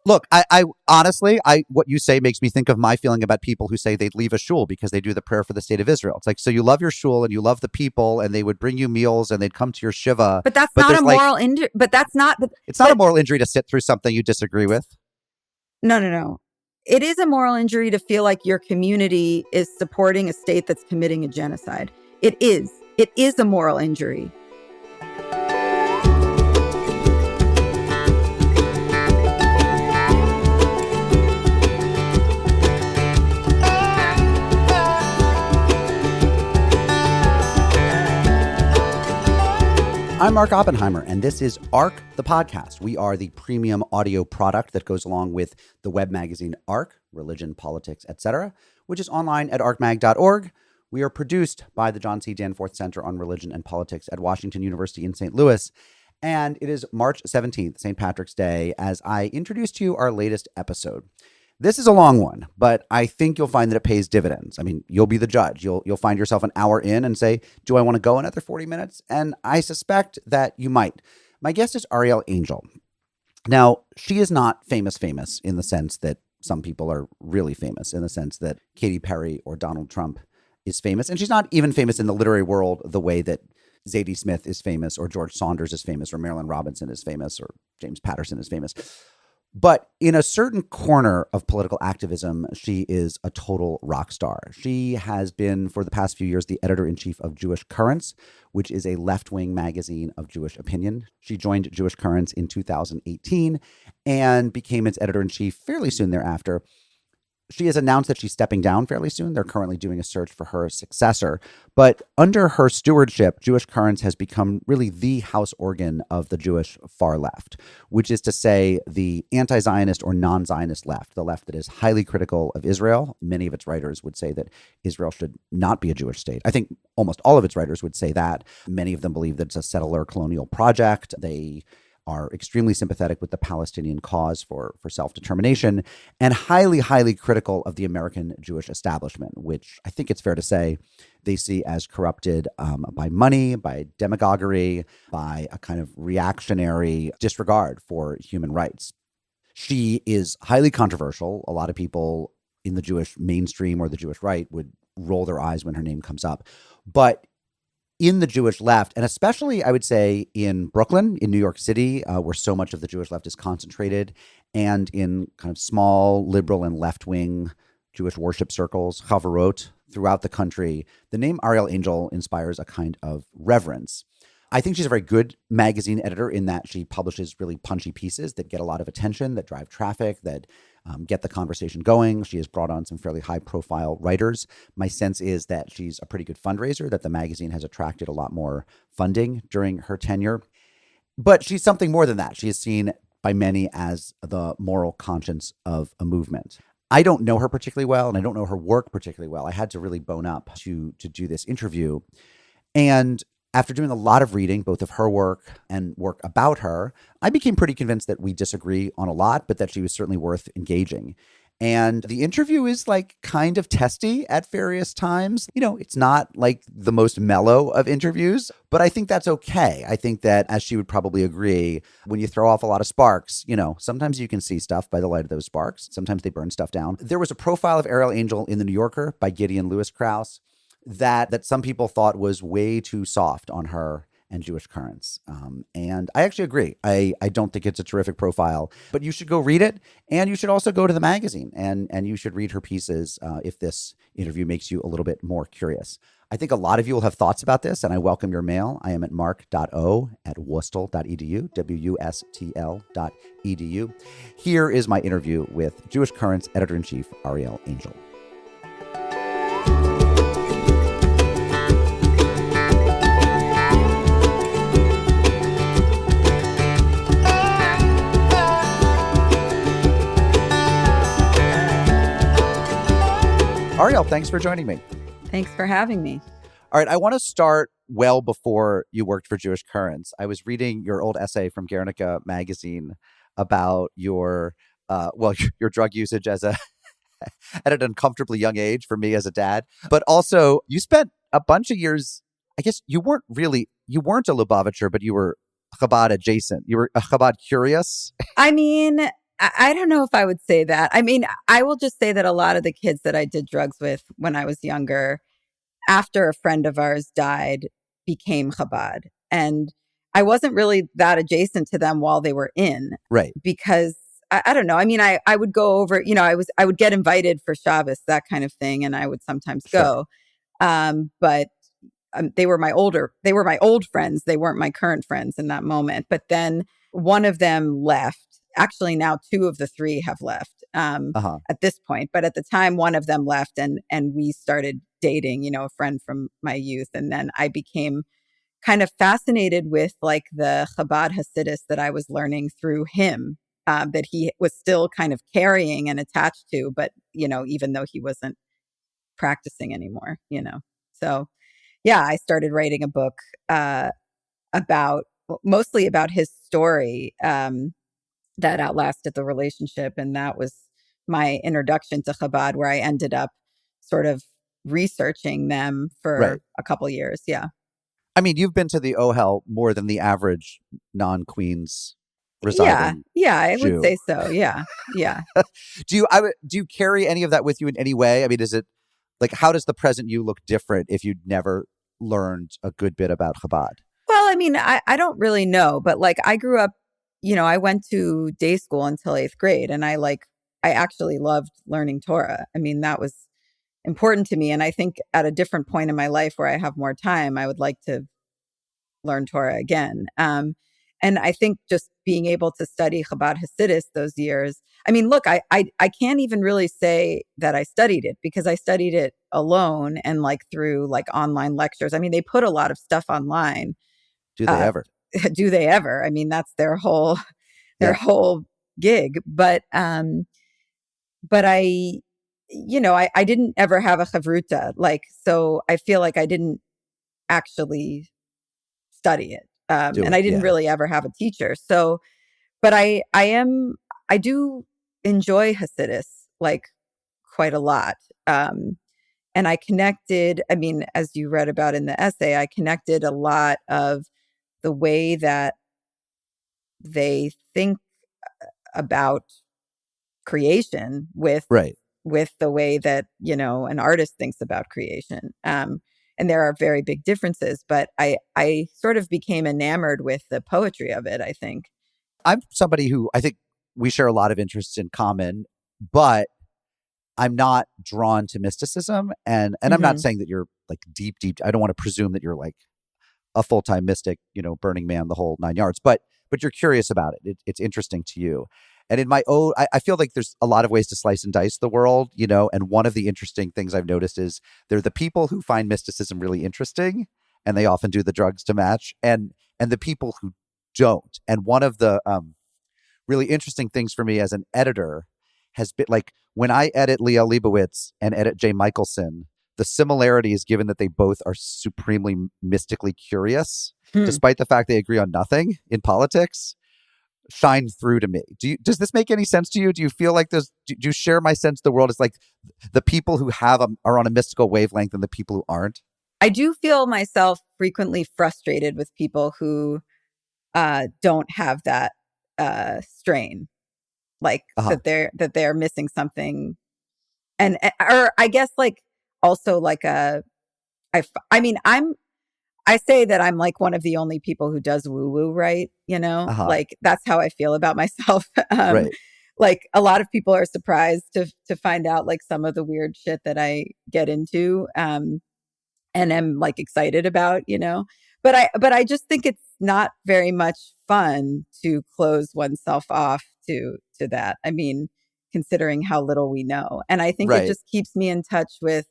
Look, I honestly, what you say makes me think of my feeling about people who say they'd leave a shul because they do the prayer for the state of Israel. It's like, so you love your shul and you love the people and they would bring you meals and they'd come to your shiva. But that's not a moral injury. But that's not. It's not a moral injury to sit through something you disagree with. No. It is a moral injury to feel like your community is supporting a state that's committing a genocide. It is. It is a moral injury. I'm Mark Oppenheimer, and this is ARC, the podcast. We are the premium audio product that goes along with the web magazine ARC, Religion, Politics, etc., which is online at arcmag.org. We are produced by the John C. Danforth Center on Religion and Politics at Washington University in St. Louis. And it is March 17th, St. Patrick's Day, as I introduce to you our latest episode. This is a long one, but I think you'll find that it pays dividends. I mean, you'll be the judge. You'll find yourself an hour in and say, do I want to go another 40 minutes? And I suspect that you might. My guest is Arielle Angel. Now, she is not famous in the sense that some people are really famous, in the sense that Katy Perry or Donald Trump is famous. And she's not even famous in the literary world the way that Zadie Smith is famous, or George Saunders is famous, or Marilyn Robinson is famous, or James Patterson is famous. But in a certain corner of political activism, she is a total rock star. She has been, for the past few years, the editor-in-chief of Jewish Currents, which is a left-wing magazine of Jewish opinion. She joined Jewish Currents in 2018 and became its editor-in-chief fairly soon thereafter. She has announced that she's stepping down fairly soon. They're currently doing a search for her successor. But under her stewardship, Jewish Currents has become really the house organ of the Jewish far left, which is to say the anti-Zionist or non-Zionist left, the left that is highly critical of Israel. Many of its writers would say that Israel should not be a Jewish state. I think almost all of its writers would say that. Many of them believe that it's a settler colonial project. They are extremely sympathetic with the Palestinian cause for self-determination, and highly, highly critical of the American Jewish establishment, which I think it's fair to say they see as corrupted by money, by demagoguery, by a kind of reactionary disregard for human rights. She is highly controversial. A lot of people in the Jewish mainstream or the Jewish right would roll their eyes when her name comes up. But in the Jewish left, and especially, I would say, in Brooklyn, in New York City, where so much of the Jewish left is concentrated, and in kind of small liberal and left-wing Jewish worship circles, chavarot, throughout the country, the name Arielle Angel inspires a kind of reverence. I think she's a very good magazine editor in that she publishes really punchy pieces that get a lot of attention, that drive traffic, that get the conversation going. She has brought on some fairly high-profile writers. My sense is that she's a pretty good fundraiser, that the magazine has attracted a lot more funding during her tenure. But she's something more than that. She is seen by many as the moral conscience of a movement. I don't know her particularly well, and I don't know her work particularly well. I had to really bone up to do this interview. And after doing a lot of reading, both of her work and work about her, I became pretty convinced that we disagree on a lot, but that she was certainly worth engaging. And the interview is like kind of testy at various times. You know, it's not like the most mellow of interviews, but I think that's okay. I think that, as she would probably agree, when you throw off a lot of sparks, you know, sometimes you can see stuff by the light of those sparks. Sometimes they burn stuff down. There was a profile of Arielle Angel in the New Yorker by Gideon Lewis Krauss that some people thought was way too soft on her and Jewish Currents. And I actually agree. I don't think it's a terrific profile, but you should go read it. And you should also go to the magazine and you should read her pieces if this interview makes you a little bit more curious. I think a lot of you will have thoughts about this, and I welcome your mail. I am at mark.o@wustl.edu, wustl.edu. Here is my interview with Jewish Currents editor-in-chief Arielle Angel. Arielle, thanks for joining me. Thanks for having me. All right, I want to start well before you worked for Jewish Currents. I was reading your old essay from Guernica magazine about your drug usage as at an uncomfortably young age for me as a dad. But also, you spent a bunch of years, I guess you weren't a Lubavitcher, but you were Chabad adjacent. You were a Chabad curious. I mean, I don't know if I would say that. I mean, I will just say that a lot of the kids that I did drugs with when I was younger, after a friend of ours died, became Chabad. And I wasn't really that adjacent to them while they were in, Right. because I don't know. I mean, I would go over, I would get invited for Shabbos, that kind of thing. And I would sometimes Sure. go. But they were my old friends. They weren't my current friends in that moment. But then one of them left. Actually, now two of the three have left at this point. But at the time, one of them left, and we started dating, a friend from my youth. And then I became kind of fascinated with like the Chabad Hasidus that I was learning through him, that he was still kind of carrying and attached to, but, even though he wasn't practicing anymore, So, yeah, I started writing a book mostly about his story that outlasted the relationship. And that was my introduction to Chabad, where I ended up sort of researching them for a couple years. Yeah. I mean, you've been to the Ohel more than the average non-Queens residing I Jew. would say so. Yeah. Do you carry any of that with you in any way? I mean, is it like, how does the present you look different if you'd never learned a good bit about Chabad? Well, I mean, I don't really know, but like I grew up, I went to day school until 8th grade, and I actually loved learning Torah. I mean, that was important to me. And I think at a different point in my life where I have more time, I would like to learn Torah again. And I think just being able to study Chabad Hasidus those years, I mean, look, I can't even really say that I studied it, because I studied it alone and like through like online lectures. I mean, they put a lot of stuff online. Do they ever? Do they ever? I mean, that's their whole gig. But I didn't ever have a chavruta, so I feel like I didn't actually study it. And I didn't really ever have a teacher. So, but I do enjoy Hasidus like quite a lot. And I connected, I mean, as you read about in the essay, I connected a lot of the way that they think about creation with the way that, an artist thinks about creation. And there are very big differences, but I sort of became enamored with the poetry of it, I think. I'm somebody who, I think we share a lot of interests in common, but I'm not drawn to mysticism. And I'm not saying that you're like deep. I don't want to presume that you're like a full-time mystic, Burning Man, the whole 9 yards, but you're curious about it. It's interesting to you. And in my own, I feel like there's a lot of ways to slice and dice the world, and one of the interesting things I've noticed is there are the people who find mysticism really interesting, and they often do the drugs to match, and the people who don't. And one of the really interesting things for me as an editor has been like when I edit Liel Leibovitz and edit Jay Michelson, the similarity is given that they both are supremely mystically curious, despite the fact they agree on nothing in politics, shine through to me. Does this make any sense to you? Do you feel like do you share my sense of the world is like the people who are on a mystical wavelength and the people who aren't? I do feel myself frequently frustrated with people who don't have that strain, like that they're missing something, or I guess like also like I say that I'm like one of the only people who does woo woo, right? Like that's how I feel about myself. Like a lot of people are surprised to find out like some of the weird shit that I get into, and am like excited about, but I just think it's not very much fun to close oneself off to that. I mean, considering how little we know. And I think it just keeps me in touch with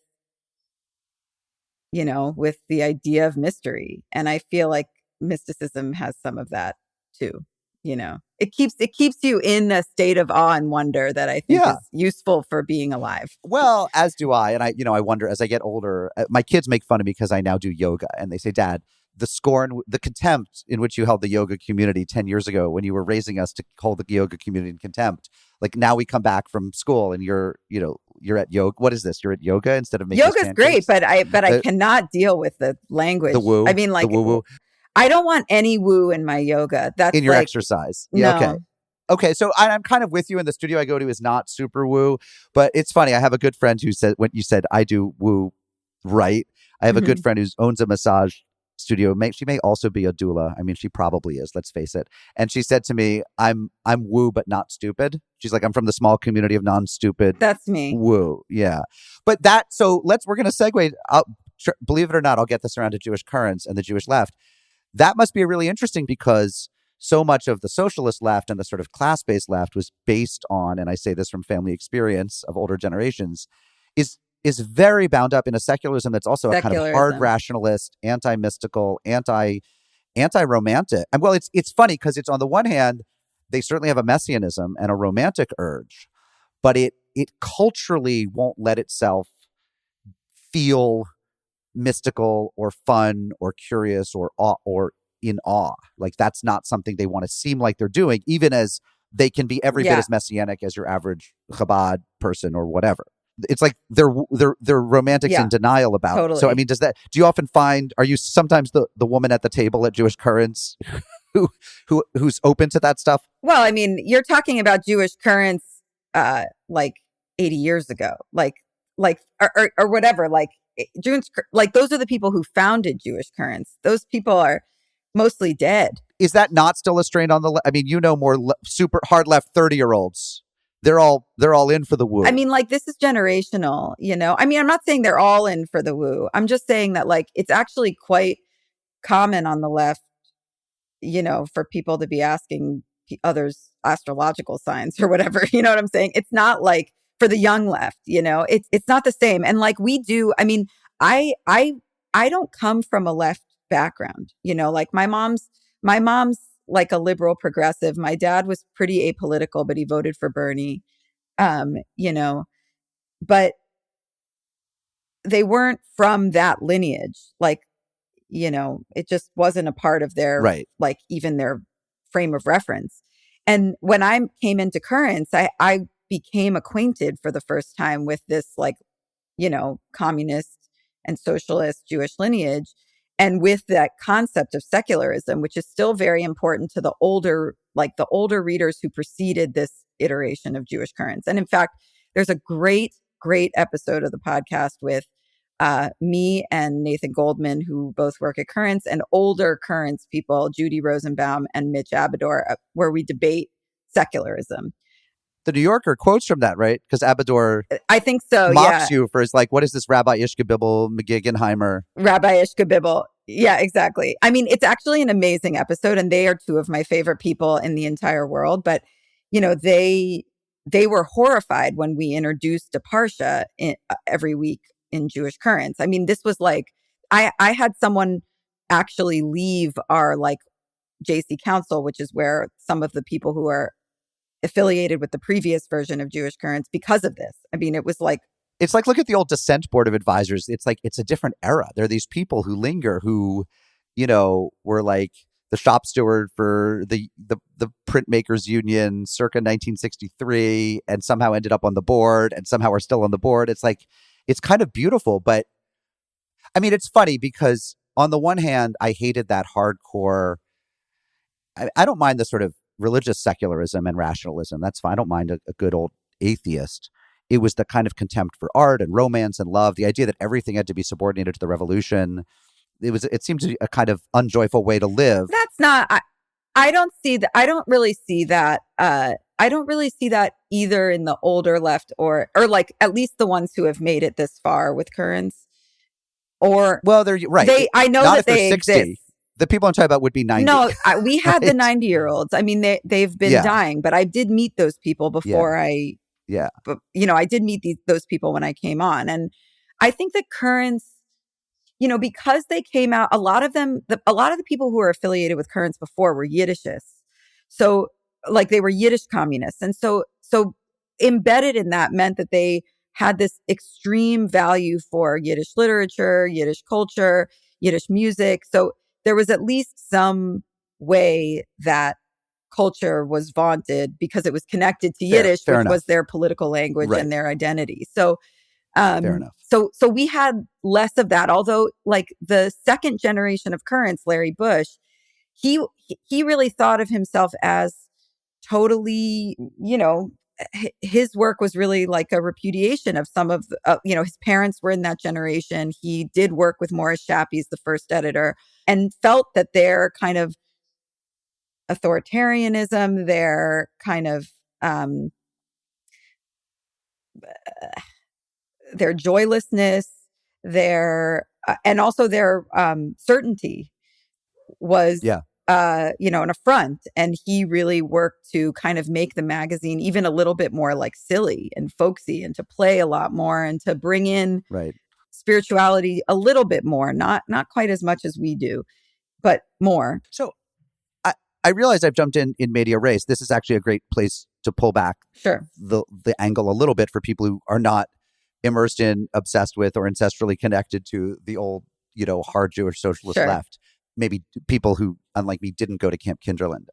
the idea of mystery. And I feel like mysticism has some of that too. It keeps you in a state of awe and wonder that I think is useful for being alive. Well, as do I. And I wonder as I get older, my kids make fun of me because I now do yoga, and they say, Dad, the scorn, the contempt in which you held the yoga community 10 years ago when you were raising us to hold the yoga community in contempt. Like now we come back from school and you're at yoga. What is this? You're at yoga instead of making yoga's great, but I cannot deal with the language. The woo. I mean, like the woo. I don't want any woo in my yoga. That's in your like, exercise. Yeah, no. okay. Okay, so I'm kind of with you. In the studio I go to is not super woo, but it's funny. I have a good friend who said, when you said I do woo right, I have a good Mm-hmm. friend who owns a massage studio. She may also be a doula. I mean, she probably is. Let's face it. And she said to me, I'm woo, but not stupid. She's like, I'm from the small community of non-stupid That's me. woo. Yeah, but we're going to segue. Believe it or not, I'll get this around to Jewish currents and the Jewish left. That must be really interesting because so much of the socialist left and the sort of class-based left was based on, and I say this from family experience of older generations, is very bound up in a secularism that's also a kind of hard Secularism. rationalist, anti-mystical, anti-romantic. And well, it's funny because it's, on the one hand, they certainly have a messianism and a romantic urge, but it culturally won't let itself feel mystical or fun or curious or in awe. Like, that's not something they want to seem like they're doing, even as they can be every bit Yeah, as messianic as your average Chabad person or whatever. It's like they're romantics in yeah, denial about it. So I totally. mean, do you often find, are you sometimes the woman at the table at Jewish Currents who's open to that stuff? Well, I mean, you're talking about Jewish currents, like 80 years ago, or whatever. Like Jewish, like those are the people who founded Jewish currents. Those people are mostly dead. Is that not still a strain on I mean, more super hard left 30-year-olds. They're all in for the I woo. mean, like this is generational, you know? I mean, I'm not saying they're all in for the woo. I'm just saying that like it's actually quite common on the left, you know, for people to be asking others astrological signs or whatever. You know what I'm saying? It's not like for the young left, you know, it's not the same. And like we do, I mean, I I I don't come from a left background, you know, like my mom's like a liberal progressive. My dad was pretty apolitical, but he voted for Bernie. You know, but they weren't from that lineage. Like, you know, it just wasn't a part of their, Right. like, even their frame of reference. And when I came into currents, I became acquainted for the first time with this, like, you know, communist and socialist Jewish lineage, and with that concept of secularism, which is still very important to the older, like the older readers who preceded this iteration of Jewish currents. And in fact, there's a great episode of the podcast with me and Nathan Goldman, who both work at Currents, and older Currents people, Judy Rosenbaum and Mitch Abador, where we debate secularism. The New Yorker quotes from that, right? Because Abador I think so, mocks yeah. you for, his like, what is this Rabbi Ishkabibble McGiggenheimer? Rabbi Ishkabibble. Yeah, exactly. I mean, it's actually an amazing episode, and they are two of my favorite people in the entire world. But you know, they were horrified when we introduced a parsha every week in Jewish Currents. I mean, this was like I had someone actually leave our like JC Council, which is where some of the people who are affiliated with the previous version of Jewish Currents, because of this. I mean, it was like, It's like, look at the old dissent board of advisors. It's like, it's a different era. There are these people who linger who, were like the shop steward for the printmakers union circa 1963 and somehow ended up on the board and somehow are still on the board. It's like, it's kind of beautiful. But I mean, it's funny because on the one hand, I hated that hardcore. I don't mind the sort of religious secularism and rationalism. That's fine. I don't mind a good old atheist. It was the kind of contempt for art and romance and love, the idea that everything had to be subordinated to the revolution. It seemed to be a kind of unjoyful way to live. that's not, I don't see that. I don't really see that. I don't really see that either in the older left or like at least the ones who have made it this far with Currents. Or Well, they're right. I know Not that if they're they 60. exist. The people I'm talking about would be 90. No, we had the Right? 90-year-olds. I mean, they've been Yeah. dying, but I did meet those people Yeah. before Yeah. but you know, I did meet those people when I came on, and I think that Currents, you know, because they came out, a lot of them, a lot of the people who were affiliated with Currents before were Yiddishists, so like they were Yiddish communists, and so embedded in that meant that they had this extreme value for Yiddish literature, Yiddish culture, Yiddish music. So there was at least some way that culture was vaunted because it was connected to Yiddish, Fair which enough. was their political language Right. and their identity. So, Fair enough. so we had less of that. Although, like the second generation of Currents, Larry Bush, he he really thought of himself as totally, his work was really like a repudiation of some of his parents were in that generation. He did work with Morris Shappy's the first editor, and felt that their kind of authoritarianism, their kind of their joylessness, their and also their certainty was an affront. And he really worked to kind of make the magazine even a little bit more like silly and folksy, and to play a lot more, and to bring in spirituality a little bit more, not quite as much as we do, but more. So I realize I've jumped in media res. This is actually a great place to pull back the angle a little bit for people who are not immersed in, obsessed with, or ancestrally connected to the old, hard Jewish socialist left. Maybe people who, unlike me, didn't go to Camp Kinderland.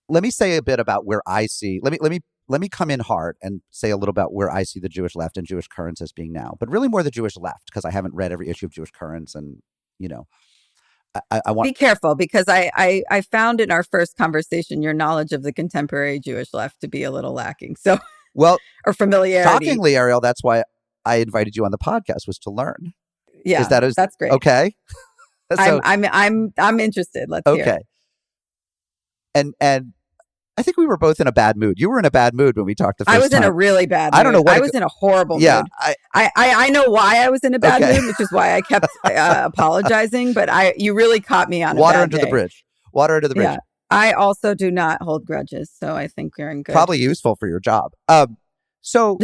Let me say a bit about where I see. Let me come in hard and say a little about where I see the Jewish left and Jewish Currents as being now, but really more the Jewish left, because I haven't read every issue of Jewish Currents, and I want be careful, because I found in our first conversation your knowledge of the contemporary Jewish left to be a little lacking. So or familiarity. Shockingly, Arielle, that's why I invited you on the podcast, was to learn. Yeah, that's great. Okay. So, I'm interested. Let's hear it. And I think we were both in a bad mood. You were in a bad mood when we talked the first time. I was in a really bad mood. I don't know what I was in a horrible mood. I know why I was in a bad mood, which is why I kept apologizing. But you really caught me on water a bad under day. the bridge. Water under the bridge. Yeah. I also do not hold grudges, so I think you're in good. Probably useful for your job. So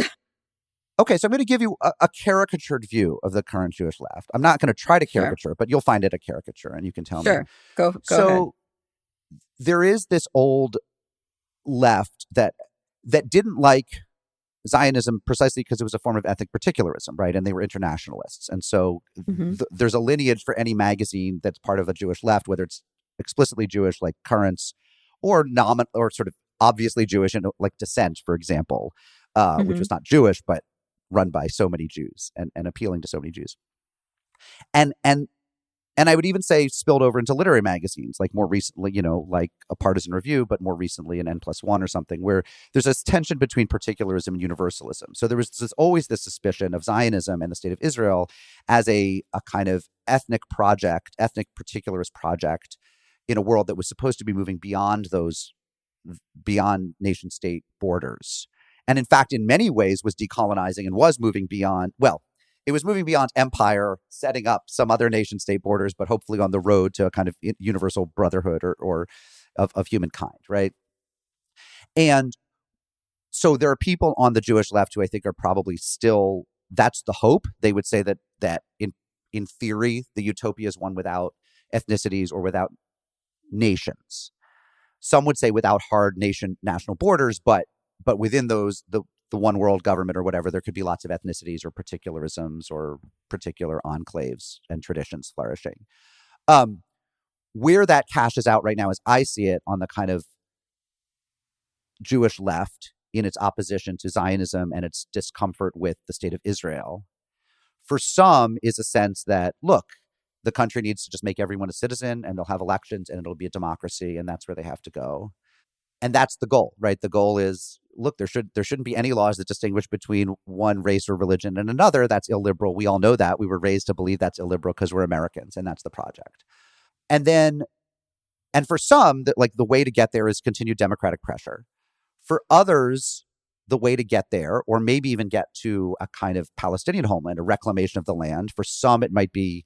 I'm going to give you a caricatured view of the current Jewish left. I'm not going to try to caricature, but you'll find it a caricature, and you can tell me. Sure. Go ahead. There is this old left that didn't like Zionism precisely because it was a form of ethnic particularism, right? And they were internationalists. And so there's a lineage for any magazine that's part of a Jewish left, whether it's explicitly Jewish, like Currents, or or sort of obviously Jewish, and like Dissent, for example, which was not Jewish, but run by so many Jews and appealing to so many Jews. And I would even say spilled over into literary magazines, like more recently, like a Partisan Review, but more recently an N+1 or something, where there's this tension between particularism and universalism. So there was always this suspicion of Zionism and the state of Israel as a kind of ethnic particularist project in a world that was supposed to be moving beyond nation state borders. And in fact, in many ways was decolonizing and was moving beyond, it was moving beyond empire, setting up some other nation state borders, but hopefully on the road to a kind of universal brotherhood or of humankind, right? And so there are people on the Jewish left who I think are probably still, that's the hope. They would say that in theory, the utopia is one without ethnicities or without nations. Some would say without hard national borders, but within those, the one world government or whatever, there could be lots of ethnicities or particularisms or particular enclaves and traditions flourishing. Where that cashes out right now, as I see it, on the kind of Jewish left in its opposition to Zionism and its discomfort with the state of Israel, for some is a sense that, look, the country needs to just make everyone a citizen, and they'll have elections and it'll be a democracy, and that's where they have to go. And that's the goal, right? The goal is, look, there shouldn't be any laws that distinguish between one race or religion and another. That's illiberal. We all know that. We were raised to believe that's illiberal because we're Americans, and that's the project. And for some, the way to get there is continued democratic pressure. For others, the way to get there, or maybe even get to a kind of Palestinian homeland, a reclamation of the land. For some, it might be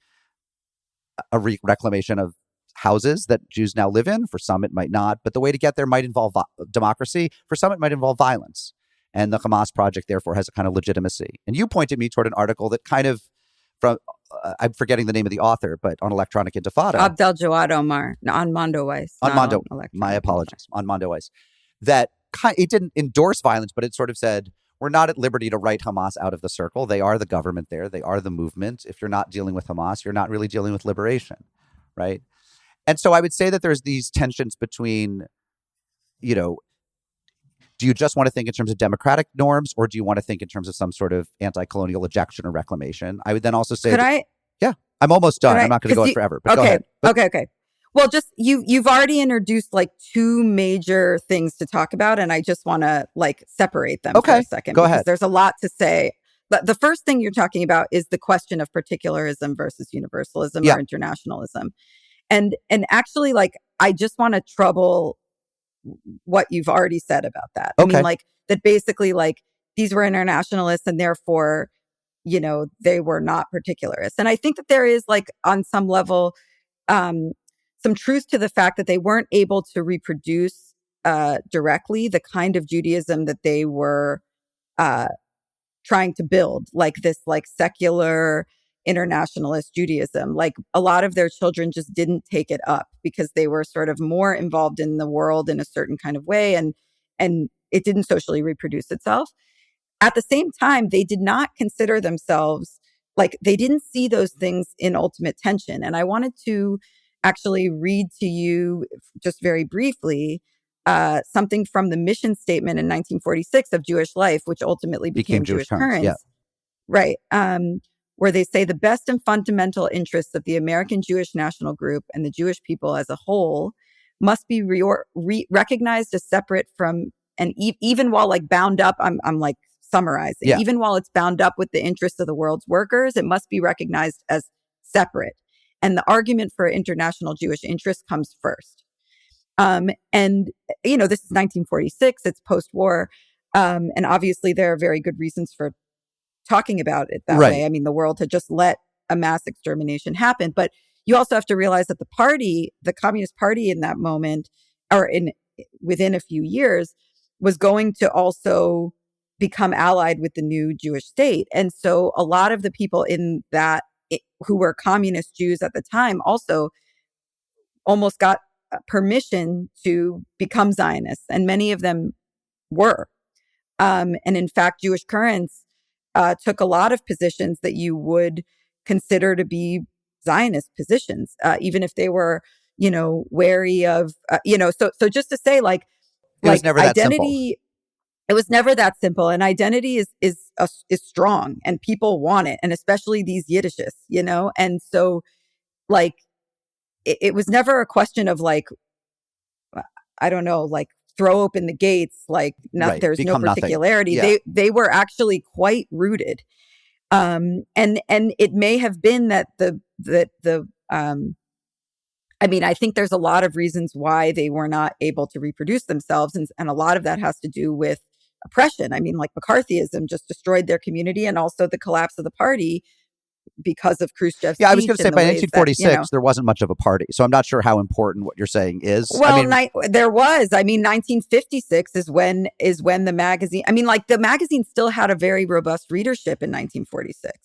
a reclamation of houses that Jews now live in. For some, it might not. But the way to get there might involve democracy. For some, it might involve violence. And the Hamas project, therefore, has a kind of legitimacy. And you pointed me toward an article that kind of, from I'm forgetting the name of the author, but on Electronic Intifada. Abdel Jawad Omar, on Mondo Weiss. On Mondo, my apologies. On Mondo Weiss. That it didn't endorse violence, but it sort of said, we're not at liberty to write Hamas out of the circle. They are the government there. They are the movement. If you're not dealing with Hamas, you're not really dealing with liberation, right? And so I would say that there's these tensions between, do you just want to think in terms of democratic norms, or do you want to think in terms of some sort of anti-colonial ejection or reclamation? I would then also say, yeah, I'm almost done. I'm not going to go on forever, but go ahead. Okay. Well, just you've already introduced like two major things to talk about, and I just want to like separate them for a second Go because ahead. there's a lot to say. But the first thing you're talking about is the question of particularism versus universalism or internationalism. And actually, like, I just want to trouble what you've already said about that. I mean, like, that basically, like, these were internationalists and therefore, you know, they were not particularists. And I think that there is, like, on some level, some truth to the fact that they weren't able to reproduce directly the kind of Judaism that they were trying to build, like this like secular internationalist Judaism. Like a lot of their children just didn't take it up because they were sort of more involved in the world in a certain kind of way, and it didn't socially reproduce itself. At the same time, they did not consider themselves, like, they didn't see those things in ultimate tension. And I wanted to actually read to you just very briefly something from the mission statement in 1946 of Jewish Life, which ultimately became Jewish Currents. Yeah. Right. Where they say the best and fundamental interests of the American Jewish national group and the Jewish people as a whole must be recognized as separate from, and even while like bound up, I'm like summarizing, even while it's bound up with the interests of the world's workers, it must be recognized as separate. And the argument for international Jewish interest comes first. And, you know, this is 1946, it's post-war. And obviously there are very good reasons for talking about it that way. I mean, the world had just let a mass extermination happen. But you also have to realize that the party, the Communist Party in that moment, or within a few years, was going to also become allied with the new Jewish state. And so a lot of the people in that who were communist Jews at the time also almost got permission to become Zionists, and many of them were. And in fact, Jewish Currents took a lot of positions that you would consider to be Zionist positions, even if they were, you know, wary of, you know, so just to say, like was never identity, it was never that simple. And identity is strong, and people want it, and especially these Yiddishists, you know. And so, like, it was never a question of like, I don't know, like throw open the gates, like there's no particularity. They were actually quite rooted. And it may have been that I mean, I think there's a lot of reasons why they were not able to reproduce themselves. And a lot of that has to do with oppression. I mean, like McCarthyism just destroyed their community, and also the collapse of the party because of Khrushchev's speech. I was going to say by 1946, there wasn't much of a party. So I'm not sure how important what you're saying is. Well, I mean, there was. I mean, 1956 is when the magazine, I mean, like the magazine still had a very robust readership in 1946.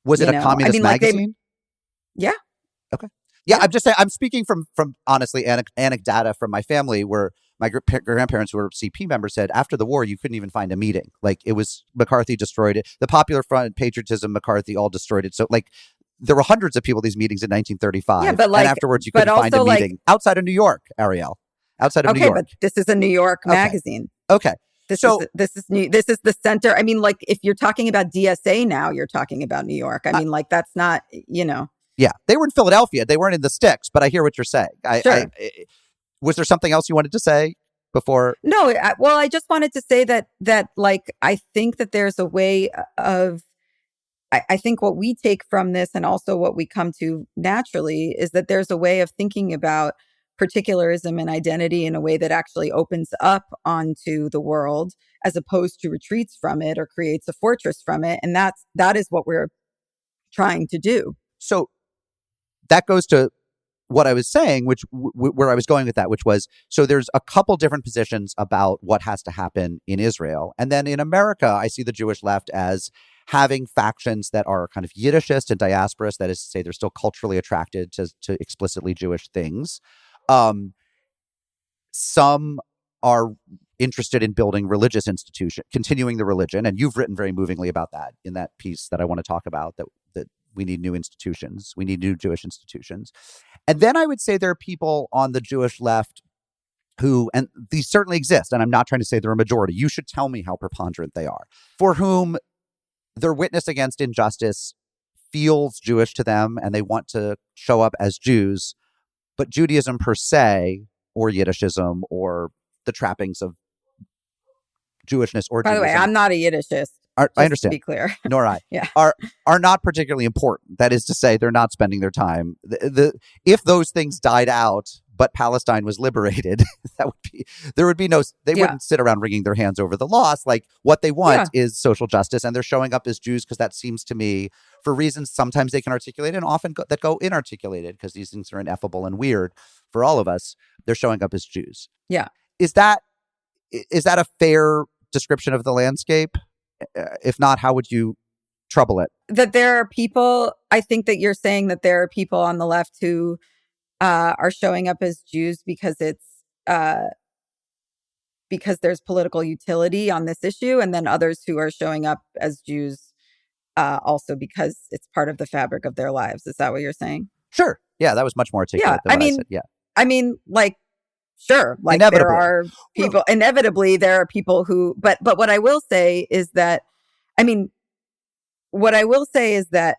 Was it a communist magazine? Yeah. Okay. Yeah, I'm just saying, I'm speaking from honestly anecdata from my family, where my grandparents who were CP members said after the war, you couldn't even find a meeting. Like, it was McCarthy destroyed it. The Popular Front, patriotism, McCarthy all destroyed it. So like there were hundreds of people at these meetings in 1935. Yeah, but like, and afterwards you couldn't find a meeting outside of New York, Arielle. Outside of New York. Okay, but this is a New York magazine. Okay. This is the center. I mean, like, if you're talking about DSA now, you're talking about New York. I mean, like, that's not, you know. Yeah, they were in Philadelphia. They weren't in the sticks, but I hear what you're saying. Sure. Was there something else you wanted to say before? No, well, I just wanted to say that like, I think that there's a way of, I think what we take from this, and also what we come to naturally, is that there's a way of thinking about particularism and identity in a way that actually opens up onto the world, as opposed to retreats from it or creates a fortress from it. And that is what we're trying to do. So that goes to what I was saying, which where I was going with that, which was, so there's a couple different positions about what has to happen in Israel. And then in America, I see the Jewish left as having factions that are kind of Yiddishist and diasporist. That is to say, they're still culturally attracted to explicitly Jewish things. Some are interested in building religious institution, continuing the religion. And you've written very movingly about that in that piece that I want to talk about, that we need new institutions. We need new Jewish institutions. And then I would say there are people on the Jewish left who, and these certainly exist, and I'm not trying to say they're a majority. You should tell me how preponderant they are, for whom their witness against injustice feels Jewish to them, and they want to show up as Jews, But Judaism per se, or Yiddishism, or the trappings of Jewishness or By the way, Judaism. I'm not a Yiddishist. I understand. To be clear. Nor I. Yeah. Are not particularly important. That is to say, they're not spending their time. If those things died out, but Palestine was liberated, there would be no, they wouldn't sit around wringing their hands over the loss. Like, what they want is social justice, and they're showing up as Jews because that seems to me, for reasons sometimes they can articulate and often that go inarticulated, because these things are ineffable and weird for all of us. They're showing up as Jews. Yeah. Is that a fair description of the landscape? If not, how would you trouble it? That there are people, I think that you're saying that there are people on the left who are showing up as Jews because because there's political utility on this issue, and then others who are showing up as Jews also because it's part of the fabric of their lives. Is that what you're saying? Sure. Yeah, that was much more articulate than what I said. Yeah. I mean, like, sure, like there are people, inevitably there are people who, but what I will say is that,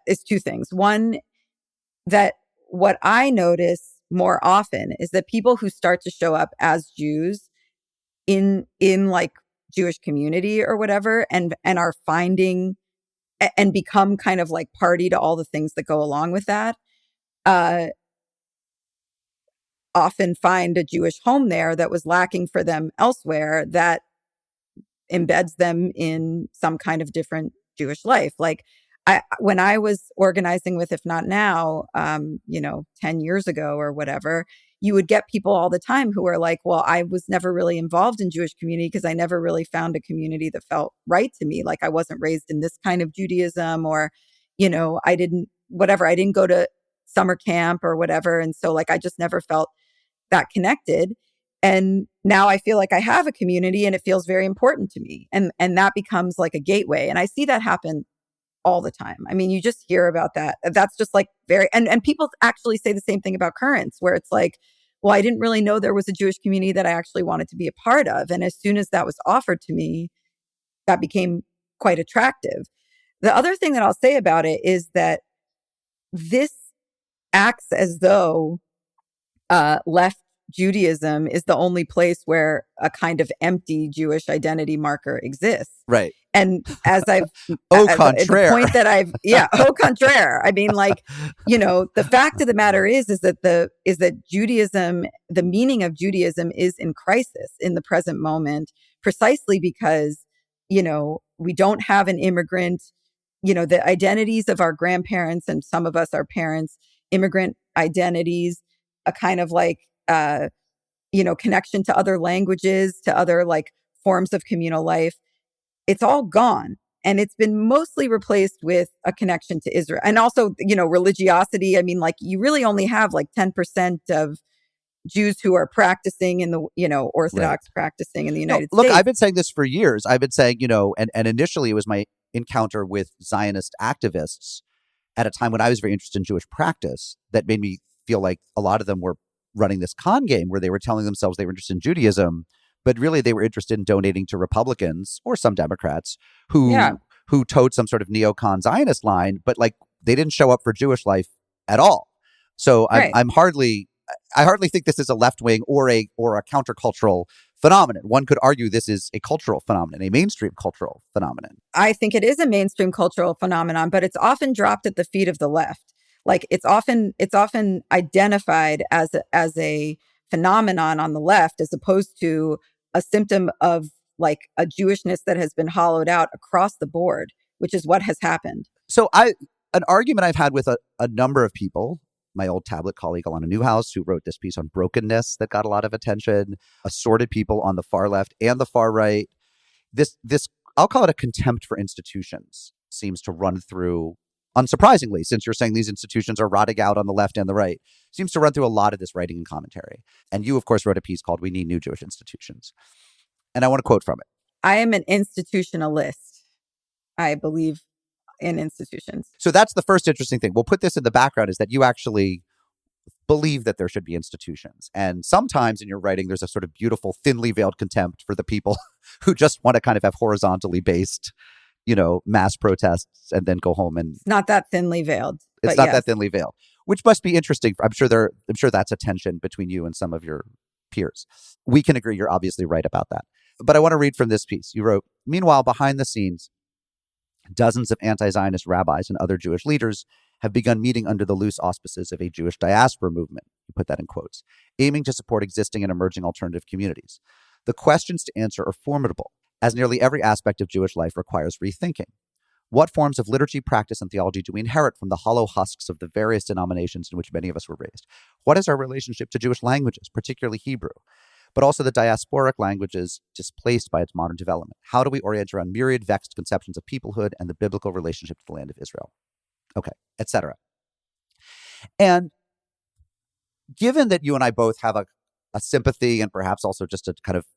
is two things. One, that what I notice more often is that people who start to show up as Jews in like Jewish community or whatever, and are finding and become kind of like party to all the things that go along with that, often find a Jewish home there that was lacking for them elsewhere, that embeds them in some kind of different Jewish life. Like, when I was organizing with If Not Now, 10 years ago or whatever, you would get people all the time who are like, well, I was never really involved in Jewish community because I never really found a community that felt right to me. Like, I wasn't raised in this kind of Judaism, or, I didn't go to summer camp or whatever. And so, like, I just never felt that connected. And now I feel like I have a community and it feels very important to me. And that becomes like a gateway. And I see that happen all the time. I mean, you just hear about that. That's just like and people actually say the same thing about Currents, where it's like, well, I didn't really know there was a Jewish community that I actually wanted to be a part of. And as soon as that was offered to me, that became quite attractive. The other thing that I'll say about it is that this acts as though left Judaism is the only place where a kind of empty Jewish identity marker exists. Right. And as I've contraire. The point that au contraire. I mean, like, the fact of the matter is that Judaism, the meaning of Judaism, is in crisis in the present moment, precisely because, we don't have an immigrant, the identities of our grandparents, and some of us, our parents, immigrant identities, a kind of like, connection to other languages, to other like forms of communal life. It's all gone. And it's been mostly replaced with a connection to Israel. And also, religiosity. I mean, like, you really only have like 10% of Jews who are practicing in the, Orthodox practicing in the United States. Look, I've been saying this for years. I've been saying, and initially it was my encounter with Zionist activists at a time when I was very interested in Jewish practice that made me feel like a lot of them were running this con game where they were telling themselves they were interested in Judaism, but really they were interested in donating to Republicans or some Democrats who towed some sort of neocon Zionist line, but like they didn't show up for Jewish life at all. So I hardly think this is a left wing or a countercultural phenomenon. One could argue this is a cultural phenomenon, a mainstream cultural phenomenon. I think it is a mainstream cultural phenomenon, but it's often dropped at the feet of the left. Like, it's often identified as a phenomenon on the left, as opposed to a symptom of like a Jewishness that has been hollowed out across the board, which is what has happened. So an argument I've had with a number of people, my old tablet colleague Alana Newhouse, who wrote this piece on brokenness that got a lot of attention, assorted people on the far left and the far right. This I'll call it a contempt for institutions seems to run through, unsurprisingly, since you're saying these institutions are rotting out on the left and the right, seems to run through a lot of this writing and commentary. And you, of course, wrote a piece called "We Need New Jewish Institutions." And I want to quote from it. I am an institutionalist. I believe in institutions. So that's the first interesting thing. We'll put this in the background, is that you actually believe that there should be institutions. And sometimes in your writing, there's a sort of beautiful, thinly veiled contempt for the people who just want to kind of have horizontally based, mass protests and then go home. And it's not that thinly veiled. It's not that thinly veiled. which must be interesting. I'm sure that's a tension between you and some of your peers. We can agree you're obviously right about that. But I want to read from this piece. You wrote, meanwhile, behind the scenes, dozens of anti-Zionist rabbis and other Jewish leaders have begun meeting under the loose auspices of a Jewish diaspora movement, you put that in quotes, aiming to support existing and emerging alternative communities. The questions to answer are formidable, as nearly every aspect of Jewish life requires rethinking. What forms of liturgy, practice, and theology do we inherit from the hollow husks of the various denominations in which many of us were raised? What is our relationship to Jewish languages, particularly Hebrew, but also the diasporic languages displaced by its modern development? How do we orient around myriad vexed conceptions of peoplehood and the biblical relationship to the land of Israel? Okay, etc. And given that you and I both have a sympathy and perhaps also just a kind of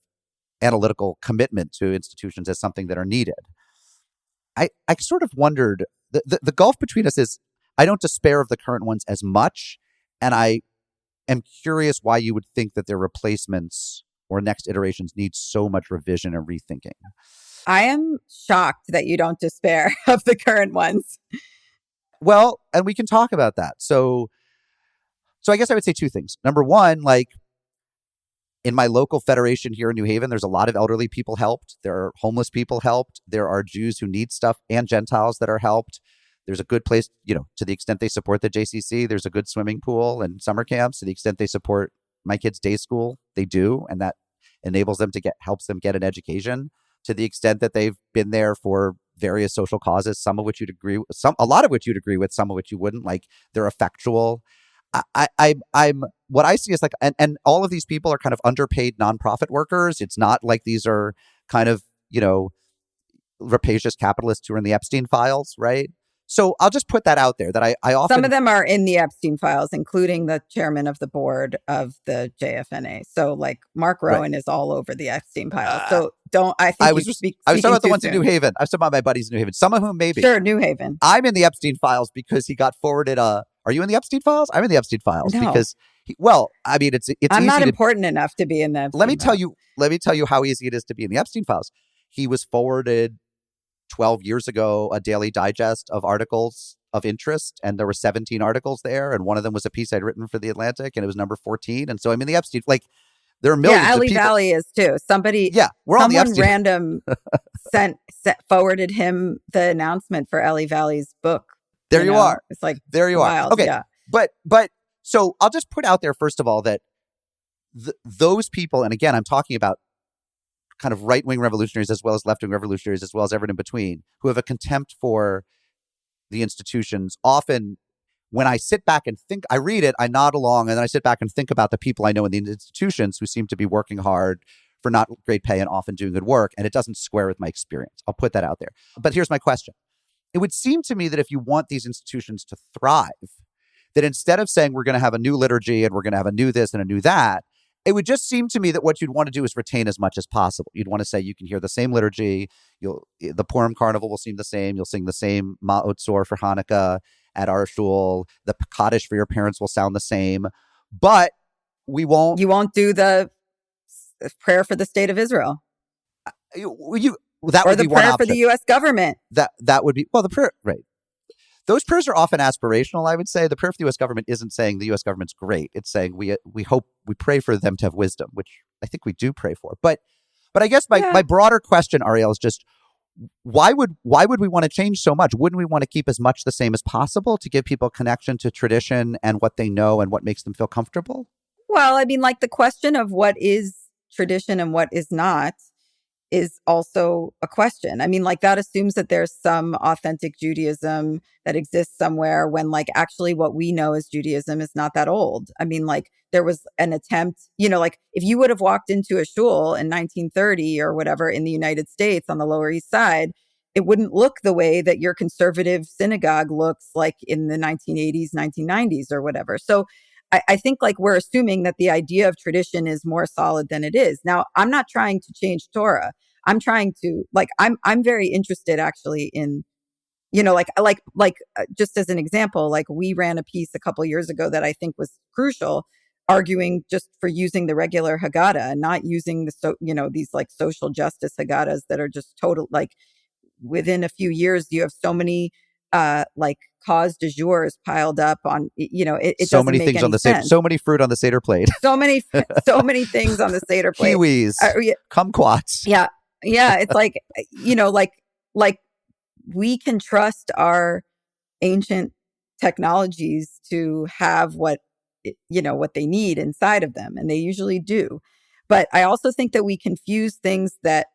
analytical commitment to institutions as something that are needed, I sort of wondered, the gulf between us is I don't despair of the current ones as much, and I am curious why you would think that their replacements or next iterations need so much revision and rethinking. I am shocked that you don't despair of the current ones. Well, and we can talk about that. So I guess I would say two things. Number one, like in my local federation here in New Haven, there's a lot of elderly people helped. There are homeless people helped. There are Jews who need stuff and Gentiles that are helped. There's a good place, to the extent they support the JCC, there's a good swimming pool and summer camps. To the extent they support my kids' day school, they do. And that enables them helps them get an education. To the extent that they've been there for various social causes, some of which you'd agree with, a lot of which you'd agree with, some of which you wouldn't. Like they're effectual. I'm what I see is like, and all of these people are kind of underpaid nonprofit workers. It's not like these are kind of, rapacious capitalists who are in the Epstein files, right? So I'll just put that out there that I often... Some of them are in the Epstein files, including the chairman of the board of the JFNA. So like Mark Rowan is all over the Epstein files. So I was talking about the ones in New Haven. I was talking about my buddies in New Haven. Some of whom maybe. Sure, New Haven. I'm in the Epstein files because he got forwarded are you in the Epstein files? I'm in the Epstein files because it's I'm easy not important enough to be in the Epstein Let me tell you how easy it is to be in the Epstein files. He was forwarded 12 years ago a daily digest of articles of interest, and there were 17 articles there, and one of them was a piece I'd written for The Atlantic, and it was number 14. And so I'm in the Epstein, like there are millions of people. Valley is too. We're on the Epstein. Random forwarded him the announcement for Ellie Valley's book. There you are. It's like there you wild. Are. Okay, yeah. But so I'll just put out there first of all that those people, and again I'm talking about kind of right-wing revolutionaries as well as left-wing revolutionaries as well as everyone in between, who have a contempt for the institutions. Often when I sit back and think, I read it, I nod along, and then I sit back and think about the people I know in the institutions who seem to be working hard for not great pay and often doing good work, and it doesn't square with my experience. I'll put that out there. But here's my question. It would seem to me that if you want these institutions to thrive, that instead of saying we're going to have a new liturgy and we're going to have a new this and a new that, it would just seem to me that what you'd want to do is retain as much as possible. You'd want to say you can hear the same liturgy. The Purim Carnival will seem the same. You'll sing the same Ma'ot Tzor for Hanukkah at our shul. The Kaddish for your parents will sound the same. But we won't... You won't do the prayer for the state of Israel. That would be one option. Or the prayer for the U.S. government. That would be... Well, the prayer... Right. Those prayers are often aspirational, I would say. The prayer for the U.S. government isn't saying the U.S. government's great. It's saying we hope, we pray for them to have wisdom, which I think we do pray for. But I guess my broader question, Arielle, is just why would we want to change so much? Wouldn't we want to keep as much the same as possible to give people connection to tradition and what they know and what makes them feel comfortable? Well, I mean, like the question of what is tradition and what is not is also a question. I mean, like that assumes that there's some authentic Judaism that exists somewhere when like actually what we know as Judaism is not that old. I mean, like there was an attempt, like if you would have walked into a shul in 1930 or whatever in the United States on the Lower East Side, it wouldn't look the way that your conservative synagogue looks like in the 1980s, 1990s or whatever. So I think like we're assuming that the idea of tradition is more solid than it is. Now, I'm not trying to change Torah. I'm trying to I'm very interested actually in, just as an example, like we ran a piece a couple years ago that I think was crucial, arguing just for using the regular Haggadah and not using these like social justice Haggadahs that are just total, like within a few years, you have so many like cause du jour is piled up on, it so doesn't many make things any on the sense. So many fruit on the Seder plate. so many things on the Seder plate. Kiwis, kumquats. Yeah. It's like, like we can trust our ancient technologies to have what they need inside of them, and they usually do. But I also think that we confuse things that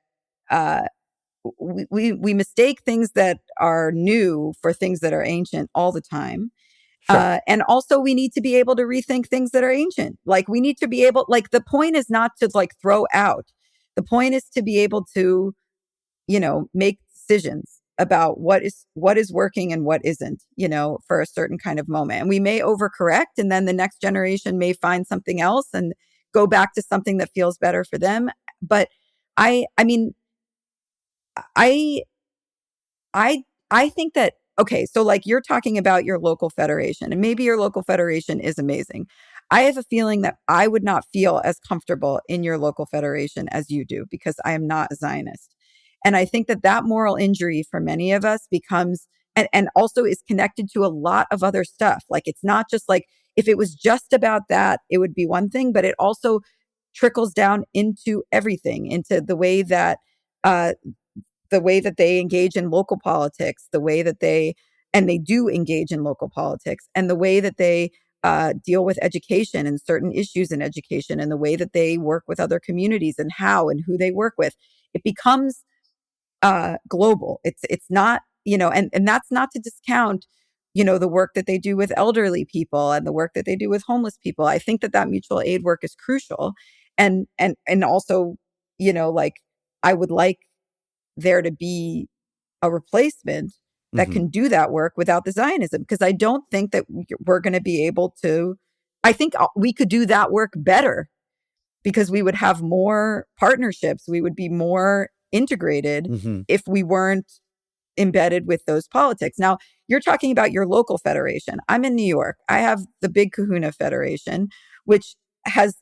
we mistake things that are new for things that are ancient all the time. Sure. And also we need to be able to rethink things that are ancient. Like we need to be able, like the point is not to like throw out. The point is to be able to, make decisions about what is working and what isn't, for a certain kind of moment. And we may overcorrect, and then the next generation may find something else and go back to something that feels better for them. But I mean, I think that, okay, so like you're talking about your local federation, and maybe your local federation is amazing. I have a feeling that I would not feel as comfortable in your local federation as you do, because I am not a Zionist. And I think that moral injury for many of us becomes, and also is connected to a lot of other stuff. Like it's not just like, if it was just about that, it would be one thing, but it also trickles down into everything, into the way that they engage in local politics, the way that they do engage in local politics, and the way that they deal with education and certain issues in education, and the way that they work with other communities and how and who they work with. It becomes global. It's not, and that's not to discount, the work that they do with elderly people and the work that they do with homeless people. I think that mutual aid work is crucial. And also, like I would like there to be a replacement that can do that work without the Zionism, because I don't think that we're going to be able to. I think we could do that work better because we would have more partnerships. We would be more integrated if we weren't embedded with those politics. Now, you're talking about your local federation. I'm in New York. I have the Big Kahuna Federation, which has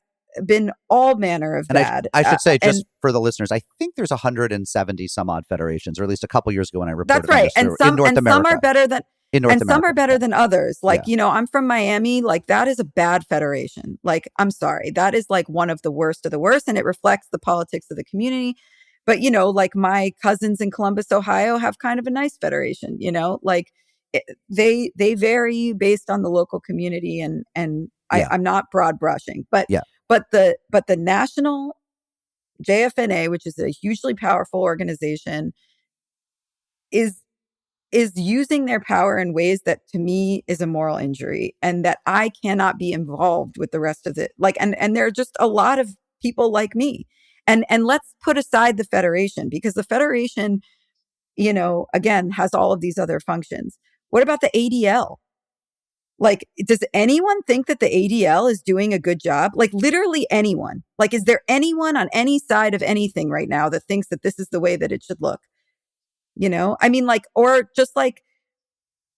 been all manner of bad. I should say, just for the listeners, I think there's 170 some odd federations, or at least a couple years ago when I reported. That's right. On this in North America. Some are better than some are better than others. Like, I'm from Miami. Like, that is a bad federation. Like, I'm sorry. That is like one of the worst of the worst, and it reflects the politics of the community. But, like my cousins in Columbus, Ohio have kind of a nice federation, like they vary based on the local community, and I'm not broad brushing, but the national JFNA, which is a hugely powerful organization, is using their power in ways that to me is a moral injury, and that I cannot be involved with the rest of it. Like, and there are just a lot of people like me. And let's put aside the federation, because the federation, again, has all of these other functions. What about the ADL? Like, does anyone think that the ADL is doing a good job? Like, literally anyone. Like, is there anyone on any side of anything right now that thinks that this is the way that it should look? I mean, like, or just like,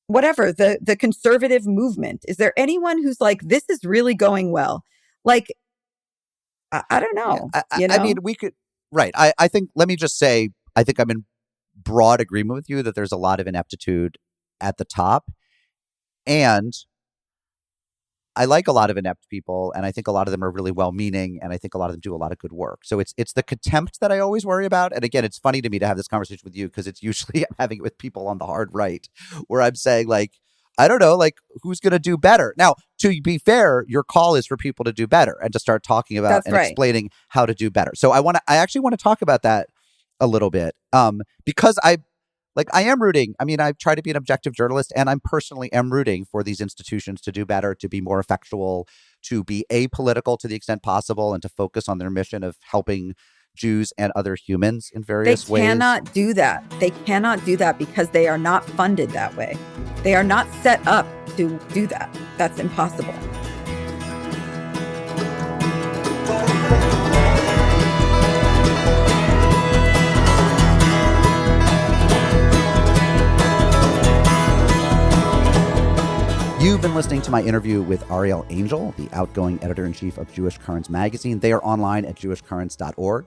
whatever, the conservative movement. Is there anyone who's like, this is really going well? Like, I don't know. I mean, we could, right. I think, let me just say, I think I'm in broad agreement with you that there's a lot of ineptitude at the top. And I like a lot of inept people, and I think a lot of them are really well-meaning, and I think a lot of them do a lot of good work. So it's the contempt that I always worry about. And again, it's funny to me to have this conversation with you, because it's usually I'm having it with people on the hard right, where I'm saying, like, I don't know, like, who's going to do better? Now, to be fair, your call is for people to do better and to start talking about explaining how to do better. So I actually want to talk about that a little bit, because I am rooting. I mean, I try to be an objective journalist, and I'm personally am rooting for these institutions to do better, to be more effectual, to be apolitical to the extent possible, and to focus on their mission of helping Jews and other humans in various ways. They cannot do that. They cannot do that because they are not funded that way. They are not set up to do that. That's impossible. You've been listening to my interview with Arielle Angel, the outgoing editor-in-chief of Jewish Currents magazine. They are online at jewishcurrents.org.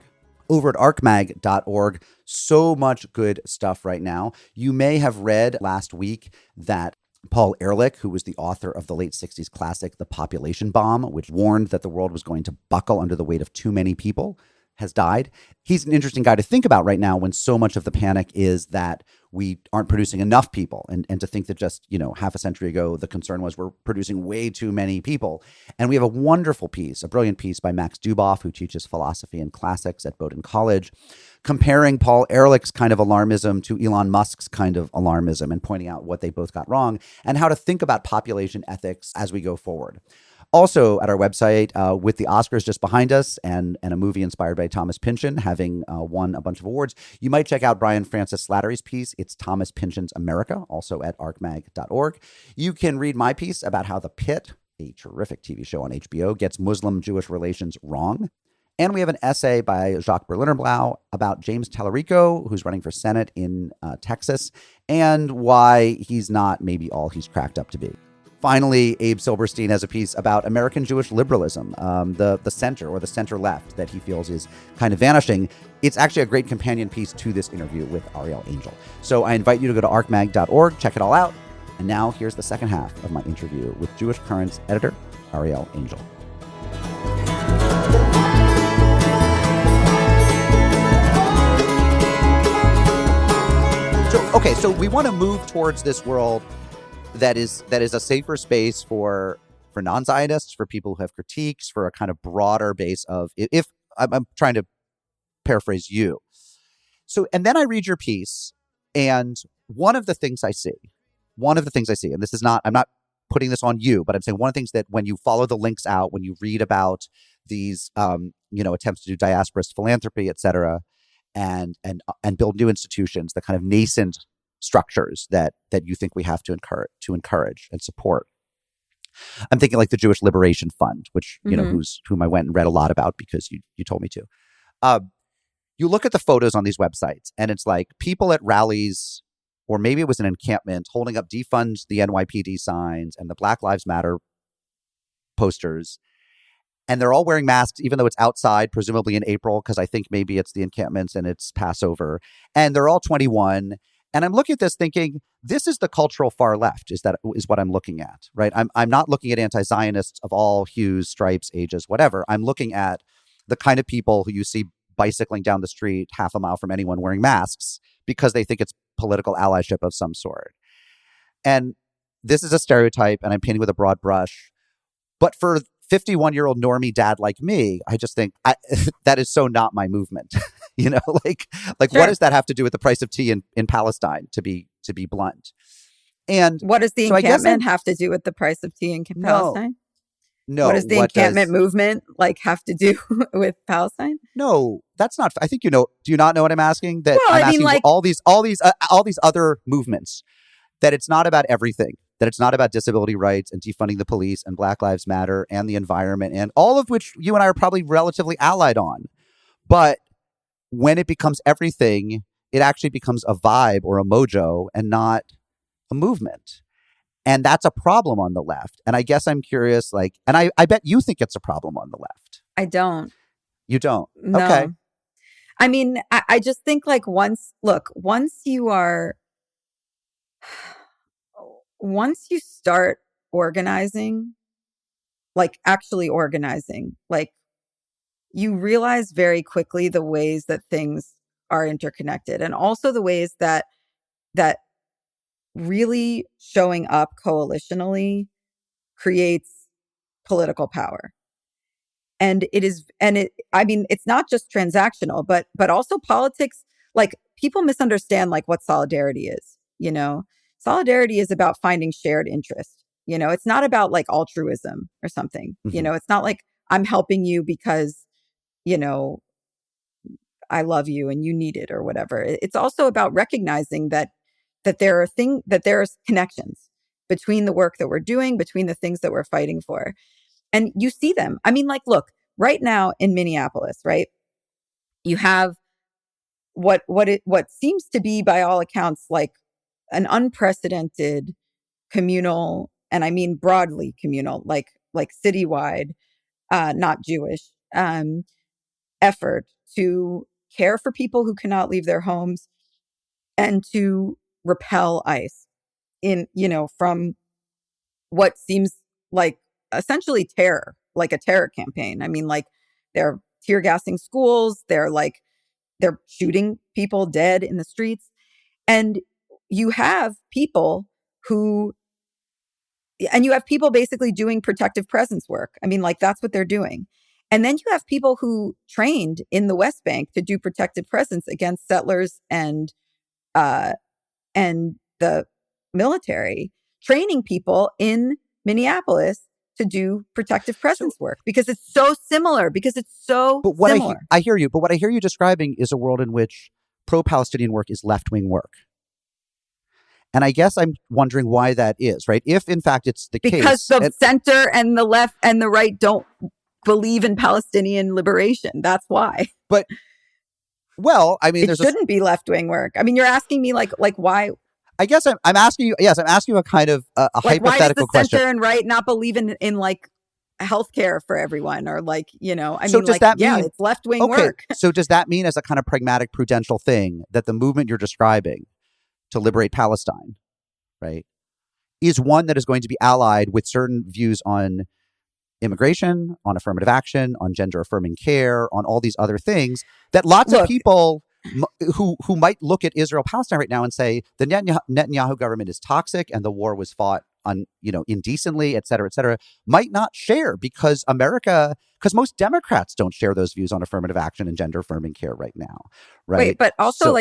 over at arcmag.org. So much good stuff right now. You may have read last week that Paul Ehrlich, who was the author of the late 60s classic The Population Bomb, which warned that the world was going to buckle under the weight of too many people, has died. He's an interesting guy to think about right now when so much of the panic is that we aren't producing enough people. And to think that just, half a century ago, the concern was we're producing way too many people. And we have a wonderful piece, a brilliant piece by Max Duboff, who teaches philosophy and classics at Bowdoin College, comparing Paul Ehrlich's kind of alarmism to Elon Musk's kind of alarmism and pointing out what they both got wrong and how to think about population ethics as we go forward. Also at our website, with the Oscars just behind us and a movie inspired by Thomas Pynchon having won a bunch of awards, you might check out Brian Francis Slattery's piece. It's Thomas Pynchon's America, also at arcmag.org. You can read my piece about how The Pit, a terrific TV show on HBO, gets Muslim-Jewish relations wrong. And we have an essay by Jacques Berliner-Blau about James Tallarico, who's running for Senate in Texas, and why he's not maybe all he's cracked up to be. Finally, Abe Silberstein has a piece about American Jewish liberalism, the center or the center left that he feels is kind of vanishing. It's actually a great companion piece to this interview with Arielle Angel. So I invite you to go to arcmag.org, check it all out. And now here's the second half of my interview with Jewish Currents editor Arielle Angel. So we want to move towards this world that is a safer space for non-Zionists, for people who have critiques, for a kind of broader base of, if I'm trying to paraphrase you. So, and then I read your piece, and one of the things I see, and this is not, I'm not putting this on you, but I'm saying one of the things that when you follow the links out, when you read about these, attempts to do diasporist philanthropy, et cetera, and build new institutions, the kind of nascent structures that you think we have to encourage and support. I'm thinking like the Jewish Liberation Fund, which, whom I went and read a lot about because you told me to. You look at the photos on these websites and it's like people at rallies, or maybe it was an encampment, holding up defund the NYPD signs and the Black Lives Matter posters. And they're all wearing masks, even though it's outside, presumably in April, because I think maybe it's the encampments and it's Passover. And they're all 21. And I'm looking at this thinking, this is the cultural far left, is what I'm looking at, right? I'm not looking at anti-Zionists of all hues, stripes, ages, whatever. I'm looking at the kind of people who you see bicycling down the street half a mile from anyone wearing masks because they think it's political allyship of some sort. And this is a stereotype, and I'm painting with a broad brush. But for 51-year-old normie dad like me, I just think that is so not my movement. Sure. What does that have to do with the price of tea in Palestine, to be blunt? And what does the encampment have to do with the price of tea in Palestine? No. What does the encampment movement have to do with Palestine? No, that's not. I think do you not know what I'm asking? That well, I'm asking all these other movements. That it's not about everything. That it's not about disability rights and defunding the police and Black Lives Matter and the environment, and all of which you and I are probably relatively allied on. But when it becomes everything, it actually becomes a vibe or a mojo and not a movement. And that's a problem on the left. And I guess I'm curious, and I bet you think it's a problem on the left. I don't. You don't? No. Okay. I mean, I just think once you start organizing, actually organizing, you realize very quickly the ways that things are interconnected, and also the ways that really showing up coalitionally creates political power. And it's not just transactional, but also politics. People misunderstand what solidarity is. Solidarity is about finding shared interest. It's not about altruism or something. Mm-hmm. It's not I'm helping you because, I love you and you need it or whatever. It's also about recognizing that there's connections between the work that we're doing, between the things that we're fighting for. And you see them. I mean, look, right now in Minneapolis, right? You have what seems to be, by all accounts, an unprecedented communal, and I mean broadly communal, citywide, not Jewish, effort to care for people who cannot leave their homes, and to repel ICE from what seems like essentially terror, like a terror campaign. I mean, like, they're tear gassing schools, they're shooting people dead in the streets. And you have people basically doing protective presence work. I mean, like, that's what they're doing. And then you have people who trained in the West Bank to do protective presence against settlers and the military, training people in Minneapolis to do protective presence work because it's so similar. I hear you. But what I hear you describing is a world in which pro-Palestinian work is left-wing work. And I guess I'm wondering why that is, right? If, in fact, it's the case. Because the center and the left and the right don't believe in Palestinian liberation. That's why. But, well, I mean, it shouldn't be left-wing work. I mean, you're asking me like why? I guess I'm asking you. Yes, I'm asking you a kind of a hypothetical question. Why does the center and right not believe in like healthcare for everyone, or like, it's left-wing work. So does that mean, as a kind of pragmatic prudential thing, that the movement you're describing to liberate Palestine, right, is one that is going to be allied with certain views on immigration, on affirmative action, on gender-affirming care, on all these other things that lots of people who might look at Israel-Palestine right now and say the Netanyahu government is toxic and the war was fought indecently, et cetera, might not share because most Democrats don't share those views on affirmative action and gender-affirming care right now, right? Wait, but also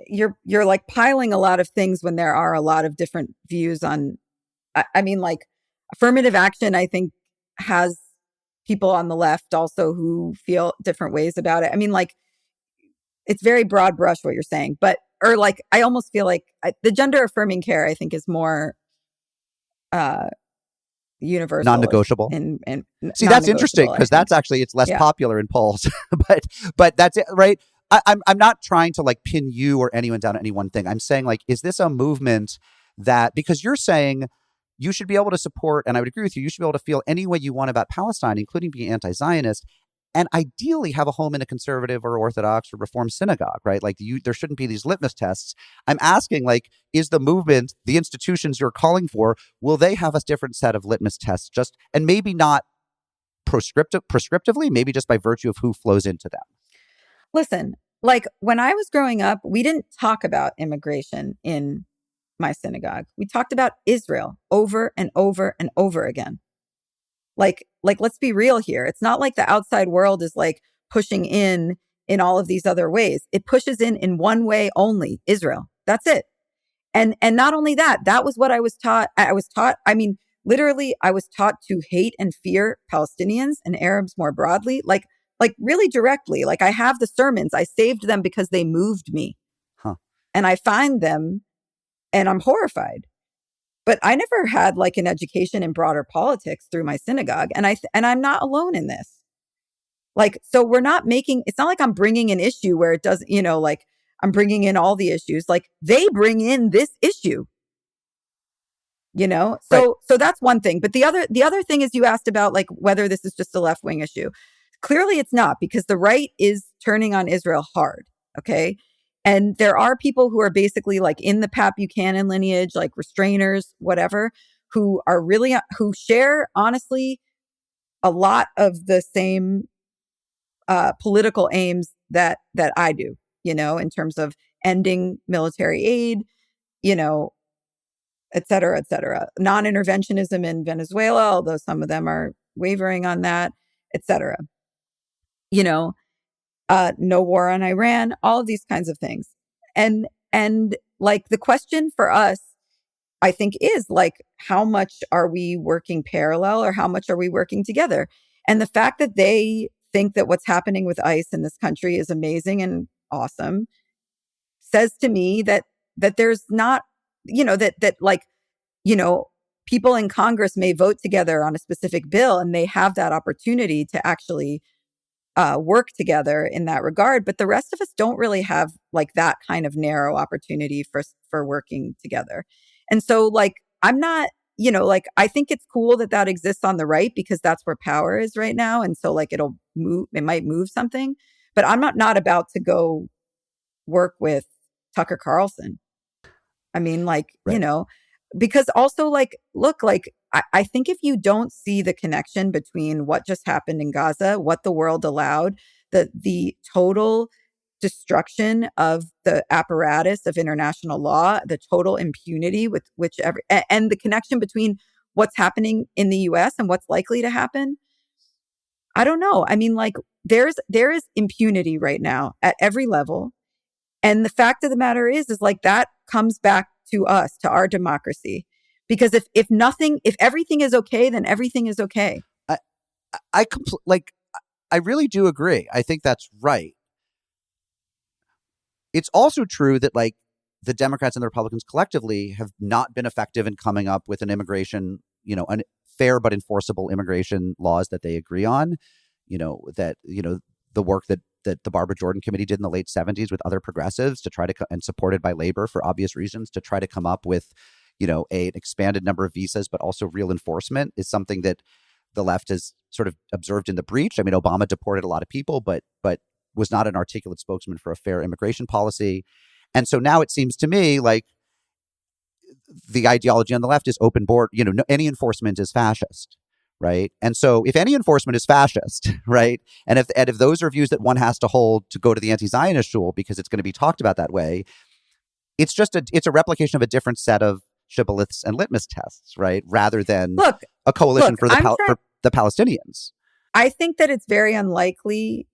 you're like piling a lot of things when there are a lot of different views on. I mean, like, affirmative action, I think, has people on the left also who feel different ways about it. I mean, like, it's very broad brush what you're saying, I almost feel like the gender affirming care, I think, is more universal, non-negotiable. And see, that's interesting because that's actually, it's less popular in polls, but that's it, right? I'm not trying to like pin you or anyone down to any one thing. I'm saying, like, is this a movement that, because you're saying you should be able to support, and I would agree with you, you should be able to feel any way you want about Palestine, including being anti-Zionist, and ideally have a home in a conservative or Orthodox or Reform synagogue, right? Like, there shouldn't be these litmus tests. I'm asking, like, is the movement, the institutions you're calling for, will they have a different set of litmus tests, and maybe not prescriptively, maybe just by virtue of who flows into them? Listen, like, when I was growing up, we didn't talk about immigration in my synagogue. We talked about Israel over and over and over again. Like, let's be real here. It's not like the outside world is like pushing in all of these other ways. It pushes in one way only, Israel. That's it. And not only that, that was what I was taught. I mean, literally, I was taught to hate and fear Palestinians and Arabs more broadly, like really directly. Like, I have the sermons. I saved them because they moved me. And I find them and I'm horrified. But I never had like an education in broader politics through my synagogue. And I'm not alone in this. Like, so it's not like I'm bringing an issue where it doesn't, like, I'm bringing in all the issues. Like, they bring in this issue, so, right. So that's one thing. But the other thing is, you asked about like whether this is just a left wing issue. Clearly it's not, because the right is turning on Israel hard. Okay. And there are people who are basically like in the Pat Buchanan lineage, like restrainers, whatever, who share, honestly, a lot of the same political aims that I do, in terms of ending military aid, et cetera, et cetera. Non-interventionism in Venezuela, although some of them are wavering on that, et cetera. No war on Iran, all of these kinds of things. And like, the question for us, I think, is like, how much are we working parallel or how much are we working together? And the fact that they think that what's happening with ICE in this country is amazing and awesome says to me that there's not, people in Congress may vote together on a specific bill and they have that opportunity to actually work together in that regard. But the rest of us don't really have like that kind of narrow opportunity for working together. And so, like, I'm not, I think it's cool that exists on the right because that's where power is right now. And so, like, it might move something. but I'm not about to go work with Tucker Carlson. I mean, like, right. because also, like, look, like, I think if you don't see the connection between what just happened in Gaza, what the world allowed, the total destruction of the apparatus of international law, the total impunity with which and the connection between what's happening in the US and what's likely to happen, I don't know. I mean, like, there is impunity right now at every level. And the fact of the matter is like that comes back to us, to our democracy. Because if everything is okay, then everything is okay. I really do agree. I think that's right. It's also true that like the Democrats and the Republicans collectively have not been effective in coming up with an immigration, an fair but enforceable immigration laws that they agree on. The work that the Barbara Jordan Committee did in the late 70s with other progressives to try to, and supported by labor for obvious reasons, to try to come up with, an expanded number of visas, but also real enforcement is something that the left has sort of observed in the breach. I mean, Obama deported a lot of people, but was not an articulate spokesman for a fair immigration policy. And so now it seems to me like the ideology on the left is open board, any enforcement is fascist. Right. And so if any enforcement is fascist, right, and if those are views that one has to hold to go to the anti-Zionist shul because it's going to be talked about that way, it's a replication of a different set of shibboleths and litmus tests, right, rather than a coalition for the Palestinians. I think that it's very unlikely.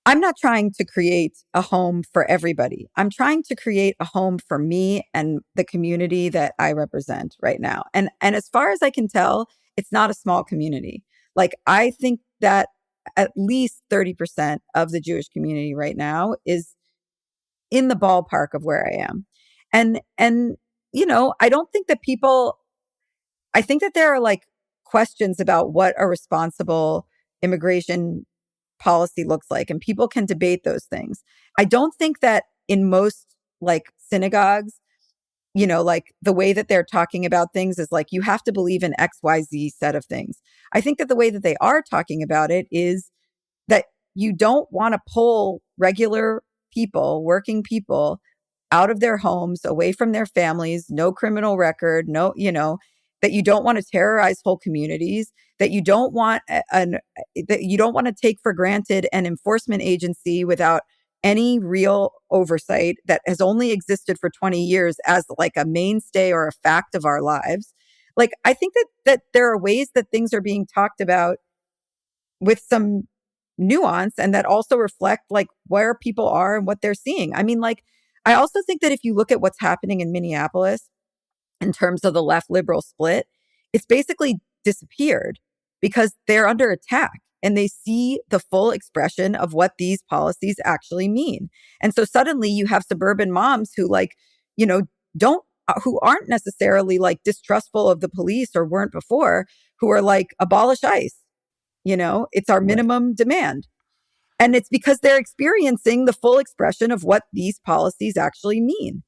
I'm not trying to create a home for everybody. I'm trying to create a home for me and the community that I represent right now. And as far as I can tell, it's not a small community. Like, I think that at least 30% of the Jewish community right now is in the ballpark of where I am. And I don't think that I think that there are like questions about what a responsible immigration policy looks like, and people can debate those things. I don't think that in most like synagogues, like the way that they're talking about things is like you have to believe in XYZ set of things. I think that the way that they are talking about it is that you don't want to pull regular people, working people, out of their homes, away from their families, no criminal record, no, that you don't want to terrorize whole communities, that you don't want that you don't want to take for granted an enforcement agency without any real oversight that has only existed for 20 years as like a mainstay or a fact of our lives. Like, I think that there are ways that things are being talked about with some nuance and that also reflect like where people are and what they're seeing. I mean, like, I also think that if you look at what's happening in Minneapolis in terms of the left liberal split, it's basically disappeared because they're under attack and they see the full expression of what these policies actually mean. And so suddenly you have suburban moms who like, don't who aren't necessarily like distrustful of the police or weren't before, who are like, abolish ICE. It's our minimum demand. And it's because they're experiencing the full expression of what these policies actually mean.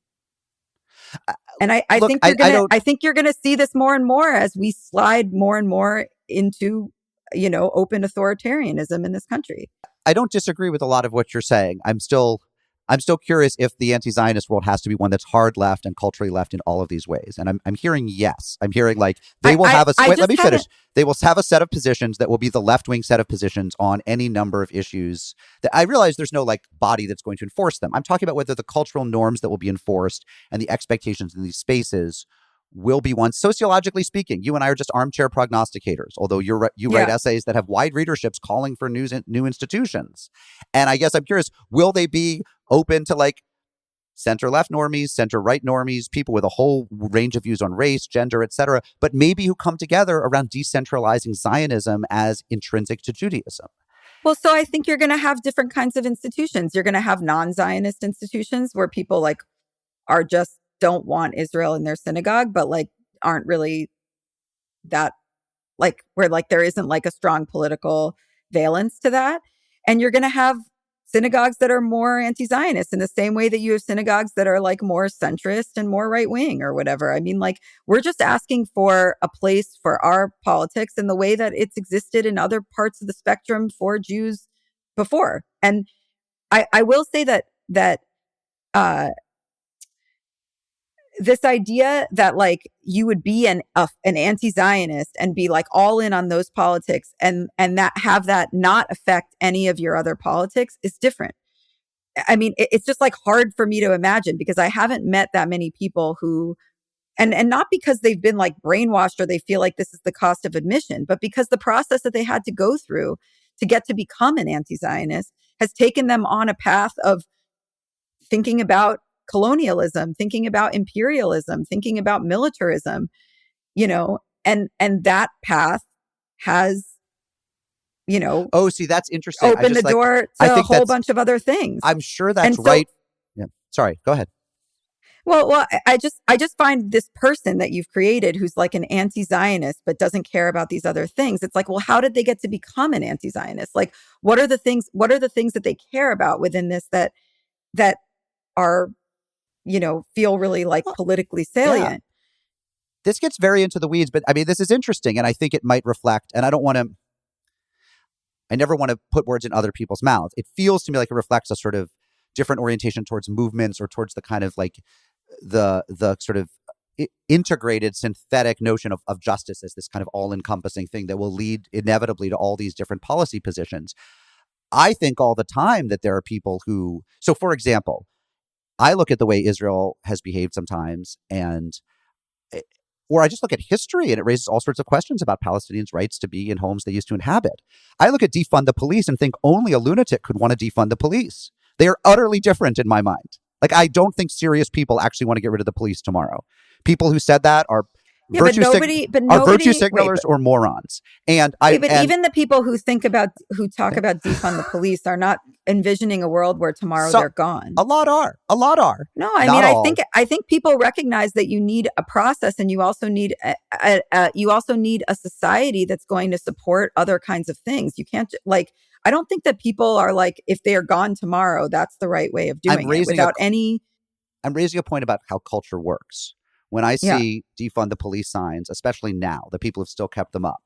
And I think you're gonna see this more and more as we slide more and more into, open authoritarianism in this country. I don't disagree with a lot of what you're saying. I'm still curious if the anti-Zionist world has to be one that's hard left and culturally left in all of these ways. And I'm hearing yes. I'm hearing like they will have a wait, let me finish. They will have a set of positions that will be the left-wing set of positions on any number of issues that I realize there's no like body that's going to enforce them. I'm talking about whether the cultural norms that will be enforced and the expectations in these spaces will be one. Sociologically speaking, you and I are just armchair prognosticators, although you write essays that have wide readerships calling for new institutions. And I guess I'm curious, will they be open to like center-left normies, center-right normies, people with a whole range of views on race, gender, etc., but maybe who come together around decentralizing Zionism as intrinsic to Judaism? Well, so I think you're going to have different kinds of institutions. You're going to have non-Zionist institutions where people like are just don't want Israel in their synagogue, but like aren't really that like where like there isn't like a strong political valence to that. And you're going to have synagogues that are more anti-Zionist in the same way that you have synagogues that are like more centrist and more right-wing or whatever. I mean, like, we're just asking for a place for our politics in the way that it's existed in other parts of the spectrum for Jews before. And I will say that this idea that like you would be an anti-Zionist and be like all in on those politics and that have that not affect any of your other politics is different. I mean, it's just like hard for me to imagine because I haven't met that many people who, and not because they've been like brainwashed or they feel like this is the cost of admission, but because the process that they had to go through to get to become an anti-Zionist has taken them on a path of thinking about colonialism, thinking about imperialism, thinking about militarism, and that path has, oh, see, that's interesting. Open the door to a whole bunch of other things. I'm sure that's right. Yeah. Sorry, go ahead. Well, I just find this person that you've created who's like an anti-Zionist but doesn't care about these other things. It's like, well, how did they get to become an anti-Zionist? Like, what are the things that they care about within this that are, feel really like politically salient? Yeah. This gets very into the weeds, but I mean, this is interesting. And I think it might reflect, and I never want to put words in other people's mouths. It feels to me like it reflects a sort of different orientation towards movements or towards the kind of like the sort of integrated synthetic notion of justice as this kind of all-encompassing thing that will lead inevitably to all these different policy positions. I think all the time that there are people who, so for example, I look at the way Israel has behaved sometimes or I just look at history and it raises all sorts of questions about Palestinians' rights to be in homes they used to inhabit. I look at defund the police and think only a lunatic could want to defund the police. They are utterly different in my mind. Like, I don't think serious people actually want to get rid of the police tomorrow. People who said that are virtue signalers or morons. And even the people who talk about defund the police are not envisioning a world where tomorrow they're gone. A lot are. No, I think people recognize that you need a process, and you also need a society that's going to support other kinds of things. You can't I don't think that people are like, if they are gone tomorrow, that's the right way of doing it without any. I'm raising a point about how culture works. When I see defund the police signs, especially now, the people have still kept them up,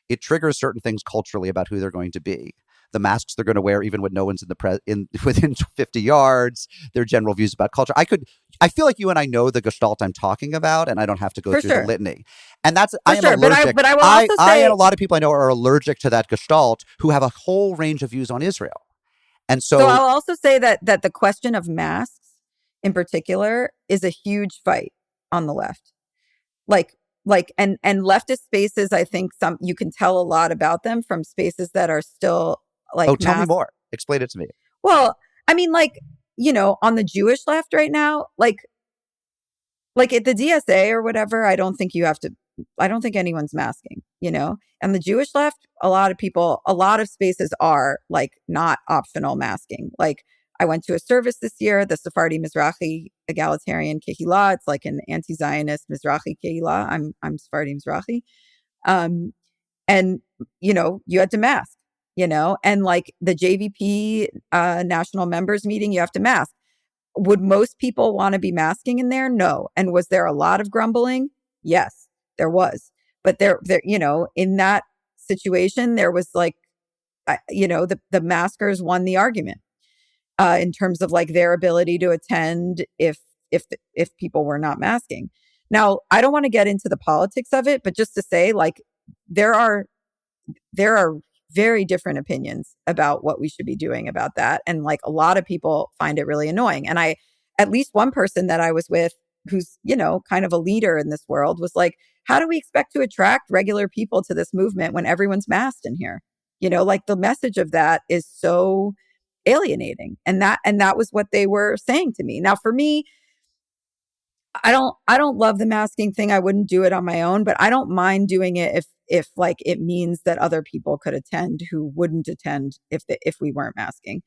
it triggers certain things culturally about who they're going to be. The masks they're going to wear, even when no one's within 50 yards, their general views about culture. I feel like you and I know the gestalt I'm talking about, and I don't have to go through the litany. And that's, I am allergic. But I will also say, I and a lot of people I know are allergic to that gestalt who have a whole range of views on Israel. And so I'll also say that the question of masks in particular is a huge fight on the left. And leftist spaces, I think you can tell a lot about them from spaces that are still like. Oh, tell me more. Explain it to me. Well, I mean, on the Jewish left right now, like at the DSA or whatever, I don't think anyone's masking, and the Jewish left, a lot of spaces are like not optional masking. Like, I went to a service this year, the Sephardi Mizrahi Egalitarian Kehillah. It's like an anti-Zionist Mizrahi Kehillah. I'm Sephardi Mizrahi. And, you had to mask, and like the JVP national members meeting, you have to mask. Would most people want to be masking in there? No. And was there a lot of grumbling? Yes, there was. But there, in that situation, there was like, the maskers won the argument. In terms of like their ability to attend if people were not masking. Now, I don't want to get into the politics of it, but just to say, like, there are very different opinions about what we should be doing about that. And like a lot of people find it really annoying. And at least one person that I was with who's, kind of a leader in this world was like, how do we expect to attract regular people to this movement when everyone's masked in here? Like the message of that is so alienating. And that was what they were saying to me. Now, for me, I don't love the masking thing. I wouldn't do it on my own, but I don't mind doing it if like it means that other people could attend who wouldn't attend if we weren't masking.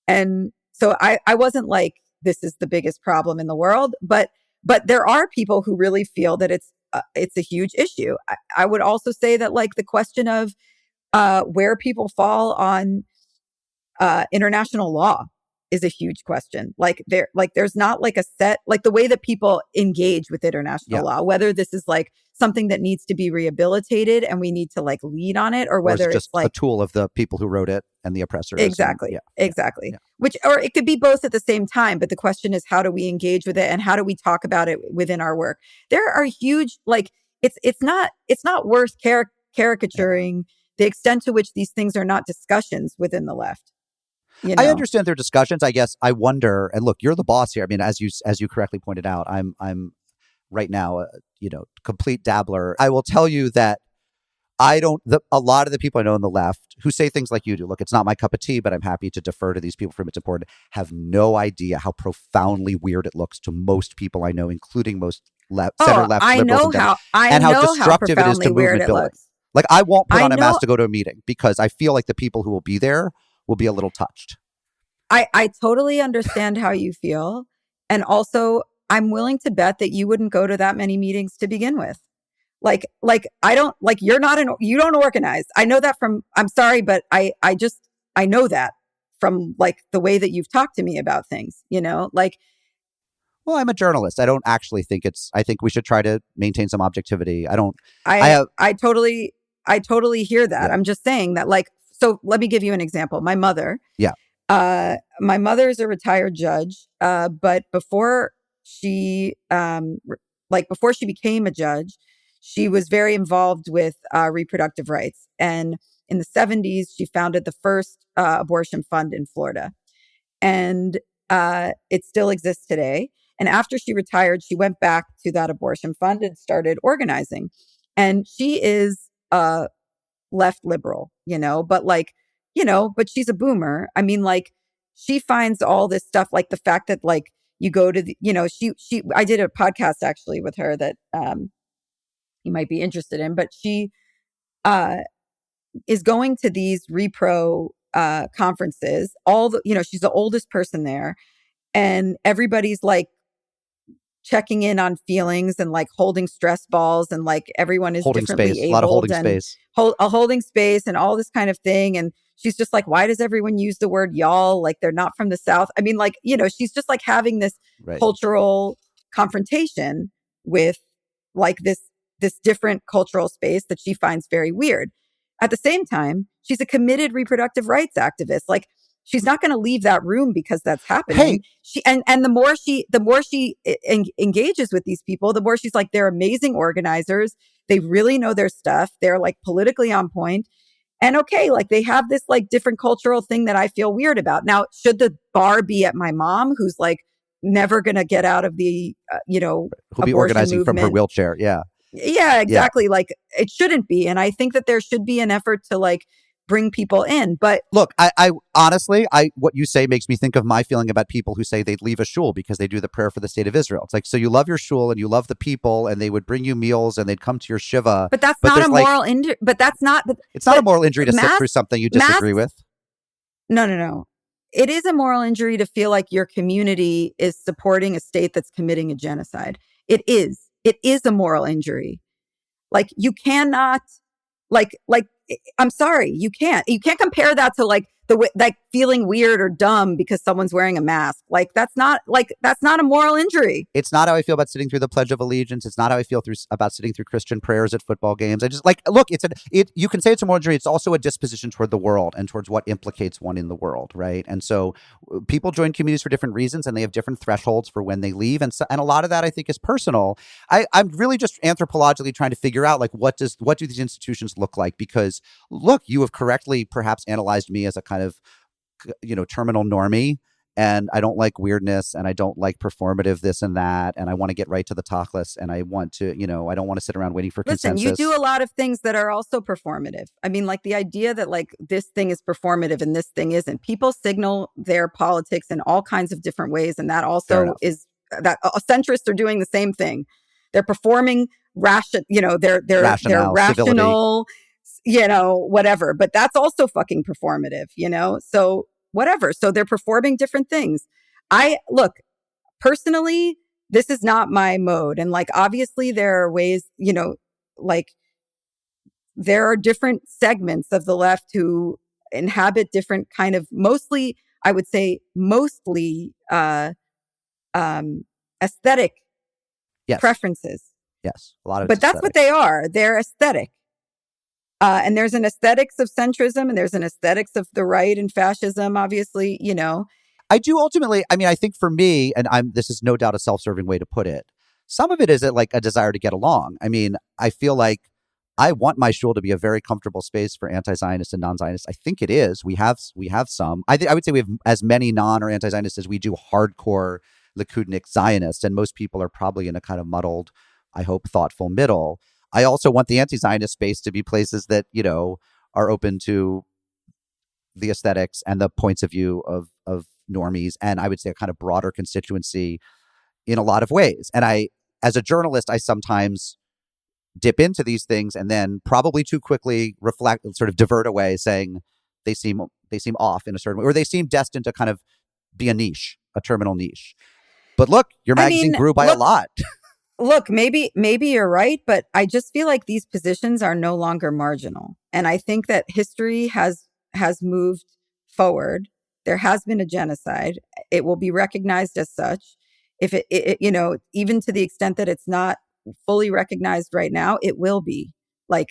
And so I wasn't like, this is the biggest problem in the world, but there are people who really feel that it's a huge issue. I would also say that like the question of where people fall on International law is a huge question. There's not like a set, like the way that people engage with international law, whether this is like something that needs to be rehabilitated and we need to like lead on it, or whether it's like a tool of the people who wrote it and the oppressors. Exactly. Which, or it could be both at the same time. But the question is, how do we engage with it and how do we talk about it within our work? There are huge, like, it's not worth caricaturing the extent to which these things are not discussions within the left. You know? I understand their discussions. I guess I wonder, and look, you're the boss here. I mean, as you correctly pointed out, I'm right now, complete dabbler. I will tell you that a lot of the people I know on the left who say things like you do, look, it's not my cup of tea, but I'm happy to defer to these people from it's important, have no idea how profoundly weird it looks to most people I know, including most center left liberals, and how destructive it is to movement building. Like, I won't put on a mask to go to a meeting because I feel like the people who will be there will be a little touched. I totally understand how you feel. And also, I'm willing to bet that you wouldn't go to that many meetings to begin with. Like I don't, like, you don't organize. I know that from, I'm sorry, but I know that from like the way that you've talked to me about things, like. Well, I'm a journalist. I don't actually think I think we should try to maintain some objectivity. I totally hear that. Yeah. I'm just saying that, like, so let me give you an example. My mother. Yeah. My mother is a retired judge. But before she became a judge, she was very involved with reproductive rights. And in the 70s, she founded the first abortion fund in Florida. And it still exists today. And after she retired, she went back to that abortion fund and started organizing. And she is left liberal, but she's a boomer. I mean, like, she finds all this stuff, like the fact that, like, you go to I did a podcast actually with her that you might be interested in, but she is going to these repro conferences. She's the oldest person there, and everybody's like checking in on feelings and like holding stress balls, and like everyone is holding differently space, abled, a lot of holding space, holding space and all this kind of thing. And she's just like, why does everyone use the word y'all? Like, they're not from the South. I mean, like, she's just like having this cultural confrontation with like this different cultural space that she finds very weird. At the same time, she's a committed reproductive rights activist. Like, she's not going to leave that room because that's happening. And the more she engages with these people, the more she's like, they're amazing organizers. They really know their stuff. They're like politically on point. And okay, like, they have this like different cultural thing that I feel weird about. Now, should the bar be at my mom, who's like never going to get out of the, who'll be organizing movement from her wheelchair? Yeah. Yeah, exactly. Yeah. Like, it shouldn't be. And I think that there should be an effort to like bring people in. But look, I honestly, what you say makes me think of my feeling about people who say they'd leave a shul because they do the prayer for the state of Israel. It's like, so you love your shul and you love the people and they would bring you meals and they'd come to your shiva. But that's not a moral injury. But that's not. It's not a moral injury to sit through something you disagree with. No. It is a moral injury to feel like your community is supporting a state that's committing a genocide. It is. It is a moral injury. Like, you cannot, like, I'm sorry, you can't compare that to like the way, like, feeling weird or dumb because someone's wearing a mask. Like, that's not a moral injury. It's not how I feel about sitting through the Pledge of Allegiance. It's not how I feel about sitting through Christian prayers at football games. I just, like, look, you can say it's a moral injury. It's also a disposition toward the world and towards what implicates one in the world, right? And so people join communities for different reasons and they have different thresholds for when they leave. And a lot of that, I think, is personal. I'm really just anthropologically trying to figure out, like, what do these institutions look like? Because look, you have correctly perhaps analyzed me as a kind of, terminal normie, and I don't like weirdness and I don't like performative this and that, and I want to get right to the tachlis, and I want to, I don't want to sit around waiting for consensus. Listen, you do a lot of things that are also performative. I mean, like, the idea that like this thing is performative and this thing isn't. People signal their politics in all kinds of different ways, and that also is that centrists are doing the same thing. They're performing they're rational, whatever, but that's also fucking performative, so whatever. So they're performing different things. Look, personally, this is not my mode. And like, obviously there are ways, like, there are different segments of the left who inhabit different kind of, mostly, I would say, mostly aesthetic preferences. Yes, a lot of but that's aesthetic. What they are. They're aesthetic. And there's an aesthetics of centrism, and there's an aesthetics of the right and fascism, obviously, I do ultimately, I mean, I think for me, and this is no doubt a self-serving way to put it, some of it is like a desire to get along. I mean, I feel like I want my shul to be a very comfortable space for anti-Zionists and non-Zionists. I think it is. We have some. I would say we have as many non or anti-Zionists as we do hardcore Likudnik Zionists, and most people are probably in a kind of muddled, I hope, thoughtful middle. I also want the anti-Zionist space to be places that, are open to the aesthetics and the points of view of normies, and I would say a kind of broader constituency in a lot of ways. And as a journalist, I sometimes dip into these things and then probably too quickly reflect, sort of divert away, saying they seem off in a certain way, or they seem destined to kind of be a niche, a terminal niche. But look, your magazine grew by a lot. Look, maybe you're right, but I just feel like these positions are no longer marginal. And I think that history has moved forward. There has been a genocide. It will be recognized as such. If it even to the extent that it's not fully recognized right now, it will be. Like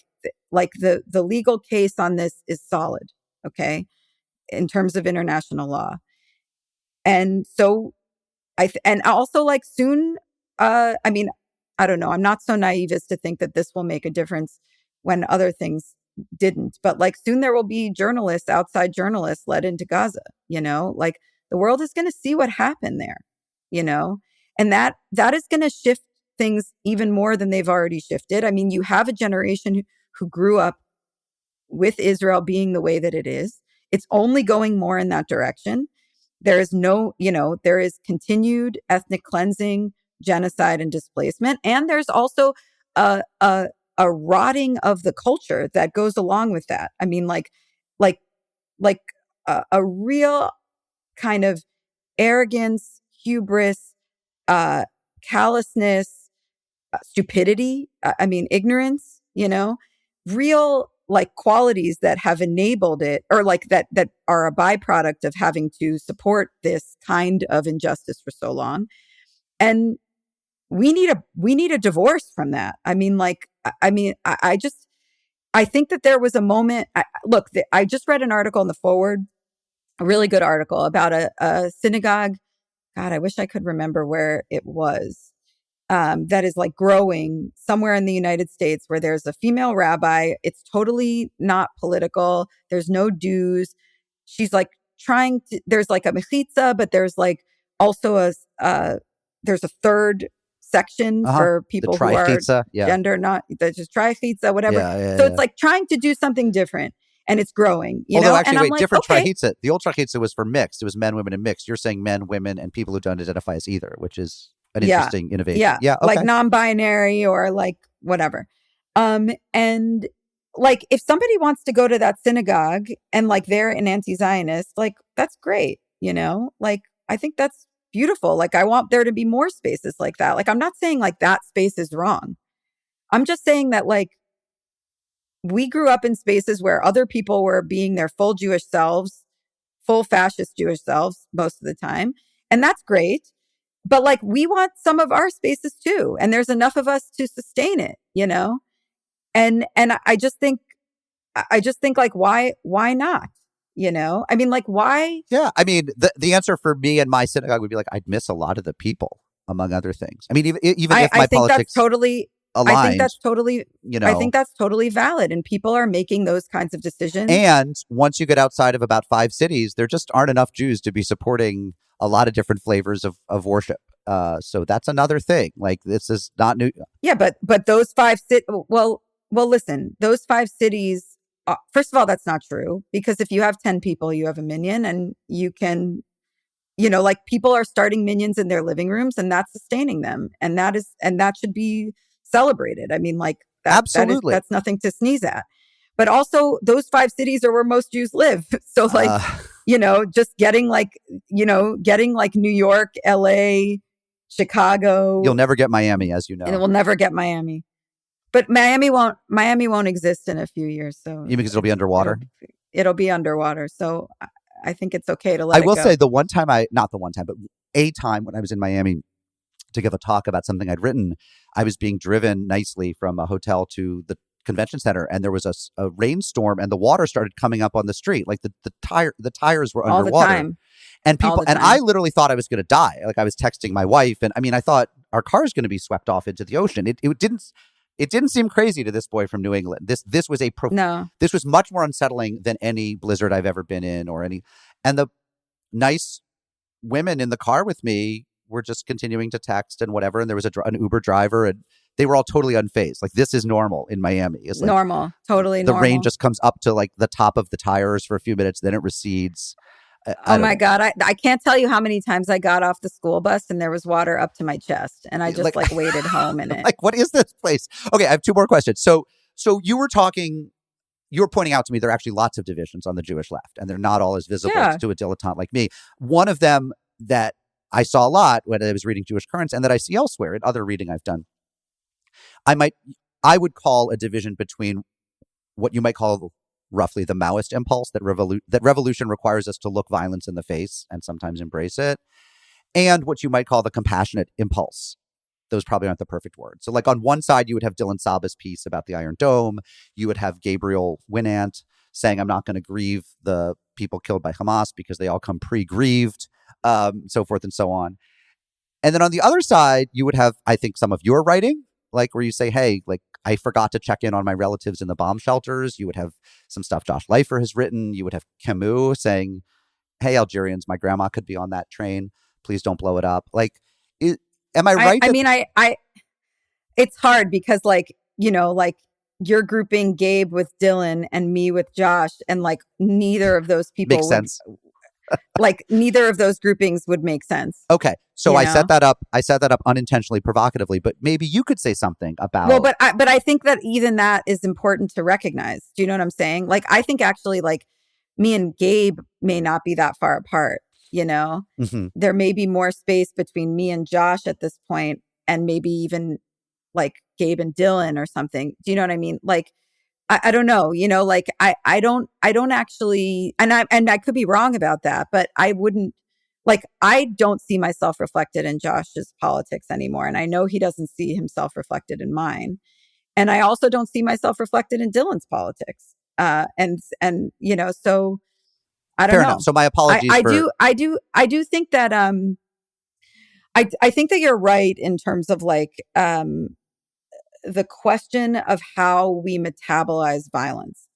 the legal case on this is solid, okay, in terms of international law. And so and also, like, soon, I mean, I don't know. I'm not so naive as to think that this will make a difference when other things didn't. But like, soon there will be journalists, outside journalists, let into Gaza. Like, the world is going to see what happened there. And that is going to shift things even more than they've already shifted. I mean, you have a generation who grew up with Israel being the way that it is. It's only going more in that direction. There is there is continued ethnic cleansing, genocide, and displacement. And there's also a rotting of the culture that goes along with that. I mean, like a real kind of arrogance, hubris, callousness, stupidity. I mean, ignorance, real like qualities that have enabled it, or like that are a byproduct of having to support this kind of injustice for so long. And we need a divorce from that. I mean, I think that there was a moment. I just read an article in the Forward, a really good article about a synagogue. God, I wish I could remember where it was. That is like growing somewhere in the United States, where there's a female rabbi. It's totally not political. There's no dues. She's like there's like a mechitza, but there's like also there's a third section for people who are gender not, that's just tri-chitza, whatever. So it's like trying to do something different. And it's growing, Although, actually, and wait, different tri-chitza. The old tri-chitza was for mixed. It was men, women, and mixed. You're saying men, women, and people who don't identify as either, which is an interesting innovation. Yeah. Okay. Like non-binary or like whatever. And like, if somebody wants to go to that synagogue and like they're an anti-Zionist, like, that's great. Like, I think that's beautiful. Like, I want there to be more spaces like that. Like, I'm not saying like that space is wrong. I'm just saying that, like, we grew up in spaces where other people were being their full Jewish selves, full fascist Jewish selves most of the time. And that's great. But like, we want some of our spaces too. And there's enough of us to sustain it, And I just think like, why not? I mean, like, why? Yeah. I mean, the answer for me and my synagogue would be like, I'd miss a lot of the people, among other things. I mean, even if my politics aligned, I think that's totally valid. And people are making those kinds of decisions. And once you get outside of about 5 cities, there just aren't enough Jews to be supporting a lot of different flavors of worship. So that's another thing. Like, this is not new. Yeah, but those 5 cities. Well, listen, those 5 cities. First of all, that's not true, because if you have 10 people, you have a minyan, and you can, like, people are starting minyans in their living rooms, and that's sustaining them, and that should be celebrated. I mean, like, absolutely, that's nothing to sneeze at. But also, those 5 cities are where most Jews live. So, like, just getting like New York, LA, Chicago. You'll never get Miami, as you know. And we'll never get Miami. But Miami won't exist in a few years. So you mean because it'll be underwater? it'll be underwater. So I think it's okay to I let it will go. say not the one time, but a time when I was in Miami to give a talk about something I'd written, I was being driven nicely from a hotel to the convention center, and there was a rainstorm, and the water started coming up on the street, like the tires were All the underwater, time. and All people, the and I time. literally thought I was going to die. Like I was texting my wife, and I mean, I thought our car's going to be swept off into the ocean. It didn't seem crazy to this boy from New England. This was No. this was much more unsettling than any blizzard I've ever been in, and the nice women in the car with me were just continuing to text and whatever. And there was an Uber driver, and they were all totally unfazed. Like, this is normal in Miami. It's like normal. Totally the rain normal. just comes up to like the top of the tires for a few minutes, then it recedes. I Oh don't my know. God. I can't tell you how many times I got off the school bus and there was water up to my chest. And I just like waded home in it. Like, what is this place? Okay, I have two more questions. So you were pointing out to me there are actually lots of divisions on the Jewish left, and they're not all as visible to a dilettante like me. One of them that I saw a lot when I was reading Jewish Currents, and that I see elsewhere in other reading I've done, I would call a division between what you might call roughly the Maoist impulse, that revolution requires us to look violence in the face and sometimes embrace it, and what you might call the compassionate impulse. Those probably aren't the perfect words. So like on one side, you would have Dylan Saba's piece about the Iron Dome. You would have Gabriel Winant saying, I'm not going to grieve the people killed by Hamas because they all come pre-grieved, so forth and so on. And then on the other side, you would have, I think, some of your writing, like where you say, hey, like, I forgot to check in on my relatives in the bomb shelters. You would have some stuff Josh Leifer has written. You would have Camus saying, hey, Algerians, my grandma could be on that train. Please don't blow it up. Like, am I right? I mean, it's hard because like, like you're grouping Gabe with Dylan and me with Josh, and like neither of those people makes sense. Like neither of those groupings would make sense. Okay. So I set that up unintentionally, provocatively, but maybe you could say something about. Well, but I think that even that is important to recognize. Do you know what I'm saying? Like, I think actually like me and Gabe may not be that far apart, Mm-hmm. There may be more space between me and Josh at this point, and maybe even like Gabe and Dylan or something. Do you know what I mean? Like, I don't know, like I don't actually, and I could be wrong about that, but I wouldn't, like, I don't see myself reflected in Josh's politics anymore. And I know he doesn't see himself reflected in mine. And I also don't see myself reflected in Dylan's politics. And so I don't Fair know. enough. So my apologies. I do think that, I think that you're right in terms of like, the question of how we metabolize violence.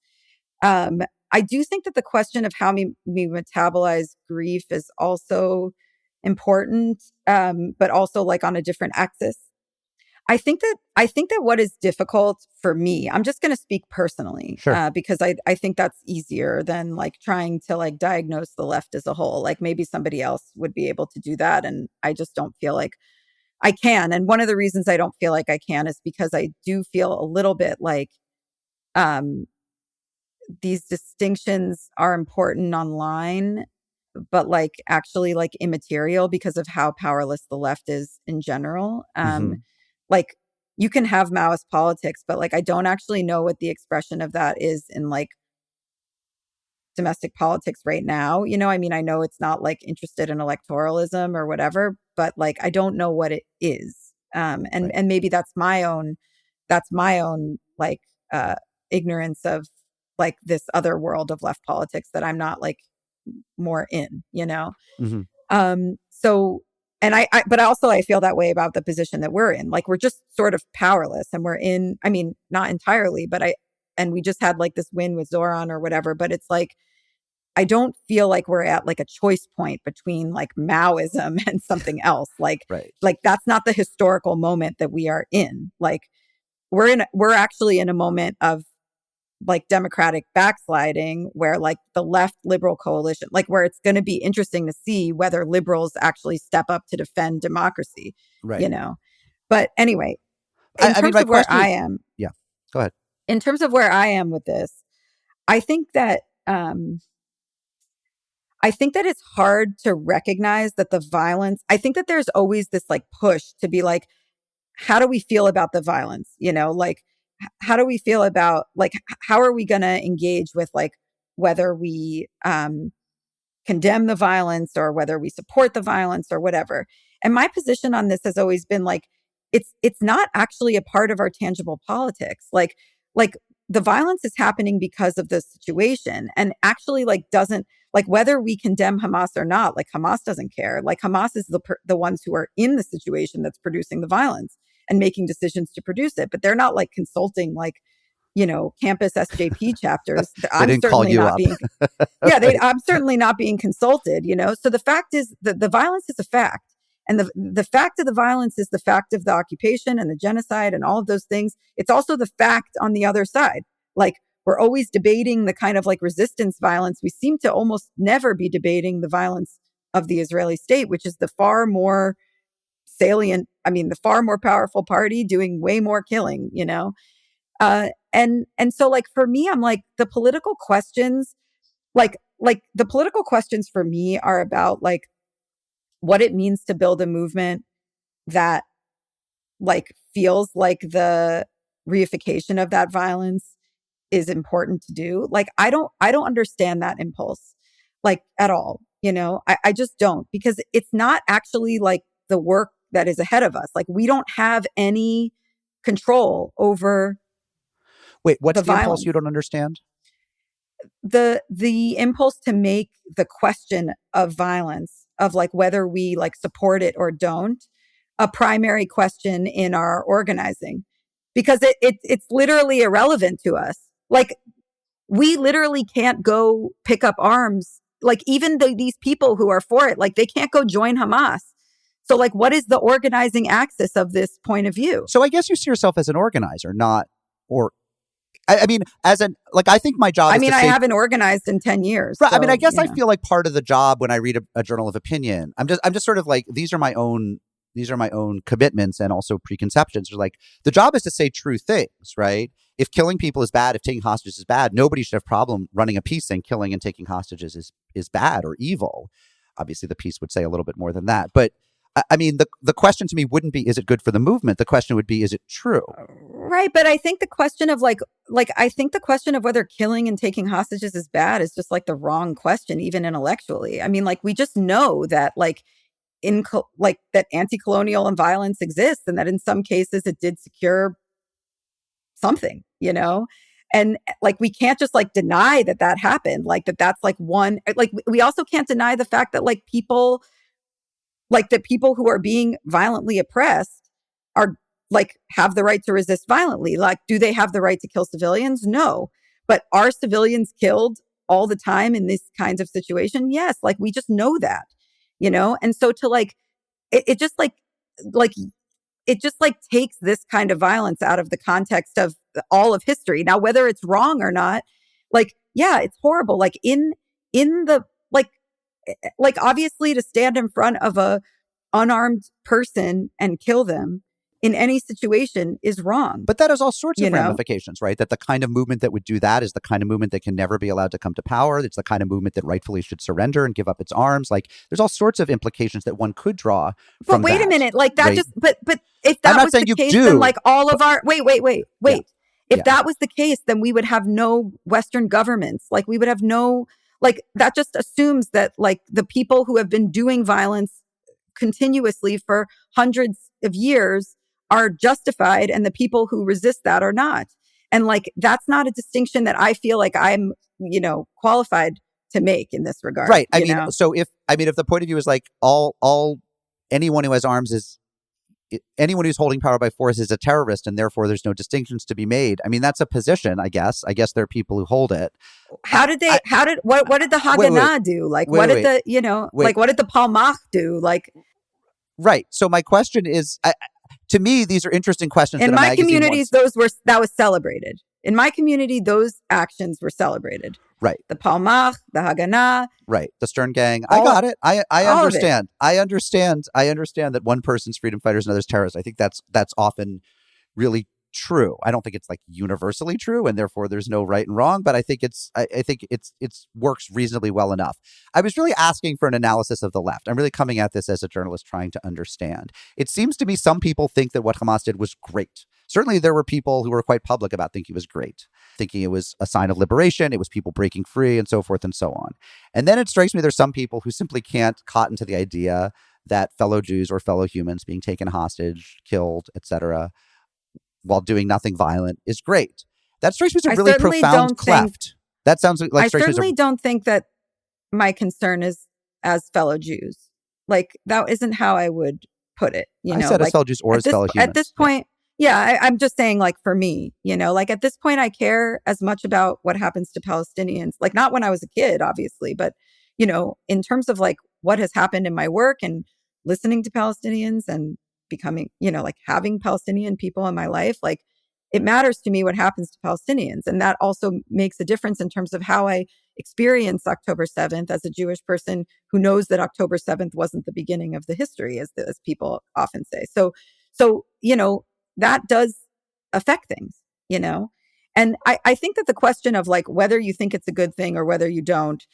I do think that the question of how we metabolize grief is also important, but also like on a different axis. I think that what is difficult for me, I'm just going to speak personally, sure. Because I think that's easier than like trying to like diagnose the left as a whole. Like maybe somebody else would be able to do that, and I just don't feel like I can. And one of the reasons I don't feel like I can is because I do feel a little bit like these distinctions are important online, but like actually like immaterial because of how powerless the left is in general. Mm-hmm. Like you can have Maoist politics, but like I don't actually know what the expression of that is in like domestic politics right now. I mean, I know it's not like interested in electoralism or whatever, but like I don't know what it is. And maybe that's my own like ignorance of like this other world of left politics that I'm not like more in, Mm-hmm. So, and but also I feel that way about the position that we're in. Like we're just sort of powerless, and we're in, I mean, not entirely, but and we just had like this win with Zoran or whatever, but it's like, I don't feel like we're at like a choice point between like Maoism and something else. Like, like that's not the historical moment that we are in. Like we're actually in a moment of like democratic backsliding where like the left liberal coalition, like where it's going to be interesting to see whether liberals actually step up to defend democracy, But anyway, in terms of where I am. Yeah, go ahead. In terms of where I am with this, I think that, it's hard to recognize that the violence, I think that there's always this like push to be like, how do we feel about the violence? Like, how do we feel about like, how are we going to engage with like whether we condemn the violence or whether we support the violence or whatever. And my position on this has always been like, it's not actually a part of our tangible politics. Like the violence is happening because of the situation, and actually like doesn't, like, whether we condemn Hamas or not, like Hamas doesn't care. Like Hamas is the ones who are in the situation that's producing the violence and making decisions to produce it, but they're not like consulting like, campus SJP chapters. I'm certainly not being, I'm certainly not being consulted, So the fact is that the violence is a fact. And the fact of the violence is the fact of the occupation and the genocide and all of those things. It's also the fact on the other side. Like, we're always debating the kind of like resistance violence. We seem to almost never be debating the violence of the Israeli state, which is the far more salient, the far more powerful party doing way more killing, And so like for me, I'm like the political questions, like the political questions for me are about like what it means to build a movement that like feels like the reification of that violence is important to do. Like I don't understand that impulse like at all. I just don't, because it's not actually like the work that is ahead of us. Like we don't have any control over. Wait, what's the impulse you don't understand? The impulse to make the question of violence, of like whether we like support it or don't, a primary question in our organizing, because it's literally irrelevant to us. Like we literally can't go pick up arms. Like even these people who are for it, like they can't go join Hamas. So like, what is the organizing axis of this point of view? So I guess you see yourself as an organizer, not, or I mean, I think my job is I haven't organized in 10 years. Right. So, I guess I feel like part of the job when I read a journal of opinion, I'm just sort of like, these are my own commitments and also preconceptions. Or like, the job is to say true things, right? If killing people is bad, if taking hostages is bad, nobody should have problem running a piece saying killing and taking hostages is bad or evil. Obviously, the piece would say a little bit more than that. But I mean, the question to me wouldn't be, is it good for the movement? The question would be, is it true? Right. But I think the question of I think the question of whether killing and taking hostages is bad is just like the wrong question, even intellectually. I mean, like, we just know that that anti-colonial and violence exists, and that in some cases it did secure something, and like, we can't just like deny that happened. Like that's like one, like we also can't deny the fact that like people who are being violently oppressed are like have the right to resist violently. Like, do they have the right to kill civilians? No. But are civilians killed all the time in this kinds of situation? Yes. Like, we just know that, and so to like, it just takes this kind of violence out of the context of all of history. Now, whether it's wrong or not, like, yeah, it's horrible. Like in the, like obviously to stand in front of a unarmed person and kill them in any situation is wrong. But that has all sorts of ramifications, right? That the kind of movement that would do that is the kind of movement that can never be allowed to come to power. It's the kind of movement that rightfully should surrender and give up its arms. Like, there's all sorts of implications that one could draw from But wait that, a minute, like that, right? But if that was the case, do, then like all of our wait. Yeah. If that was the case, then we would have no Western governments. Like, we would have no, like, that just assumes that like the people who have been doing violence continuously for hundreds of years are justified, and the people who resist that are not. And like, that's not a distinction that I feel like I'm, qualified to make in this regard. Right. I mean, if the point of view is like all anyone who has arms is anyone who's holding power by force is a terrorist, and therefore there's no distinctions to be made. I mean, that's a position, I guess. I guess there are people who hold it. What did the Haganah do? Like, what did the Palmach do? Like, right. So my question is, to me, these are interesting questions. In my communities, that was celebrated. In my community, those actions were celebrated. Right. The Palmach, the Haganah. Right. The Stern Gang. I got it. I understand. I understand that one person's freedom fighter is another's terrorist. I think that's often really true. I don't think it's like universally true, and therefore there's no right and wrong. But I think it's works reasonably well enough. I was really asking for an analysis of the left. I'm really coming at this as a journalist trying to understand. It seems to me some people think that what Hamas did was great. Certainly, there were people who were quite public about thinking it was great, thinking it was a sign of liberation. It was people breaking free, and so forth and so on. And then it strikes me there's some people who simply can't cotton to the idea that fellow Jews or fellow humans being taken hostage, killed, etc., while doing nothing violent is great. That strikes me as a really profound cleft. That sounds like I certainly don't think that my concern is as fellow Jews. Like, that isn't how I would put it. I said like, as fellow Jews or as fellow humans. At this point, I'm just saying, like, for me, like at this point, I care as much about what happens to Palestinians. Like, not when I was a kid, obviously, but, in terms of like what has happened in my work and listening to Palestinians and becoming, like having Palestinian people in my life, like it matters to me what happens to Palestinians. And that also makes a difference in terms of how I experience October 7th as a Jewish person who knows that October 7th wasn't the beginning of the history, as people often say. So, that does affect things, And I think that the question of like whether you think it's a good thing or whether you don't,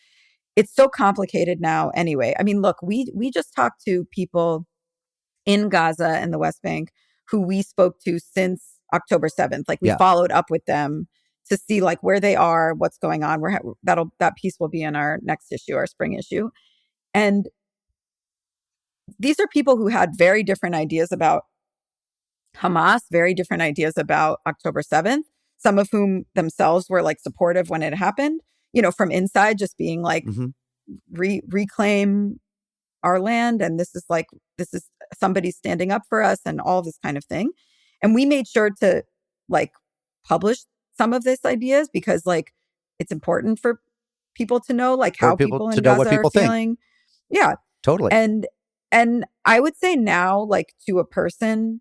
it's so complicated now anyway. I mean, look, we just talked to people in Gaza and the West Bank who we spoke to since October 7th. Like we followed up with them to see like where they are, what's going on. That piece will be in our next issue, our spring issue. And these are people who had very different ideas about Hamas, very different ideas about October 7th, some of whom themselves were like supportive when it happened, from inside, just being like, reclaim our land. And this is somebody standing up for us and all this kind of thing. And we made sure to like publish some of these ideas because like it's important for people to know like how people in Gaza are feeling. Think. Yeah, totally. And I would say now, like to a person,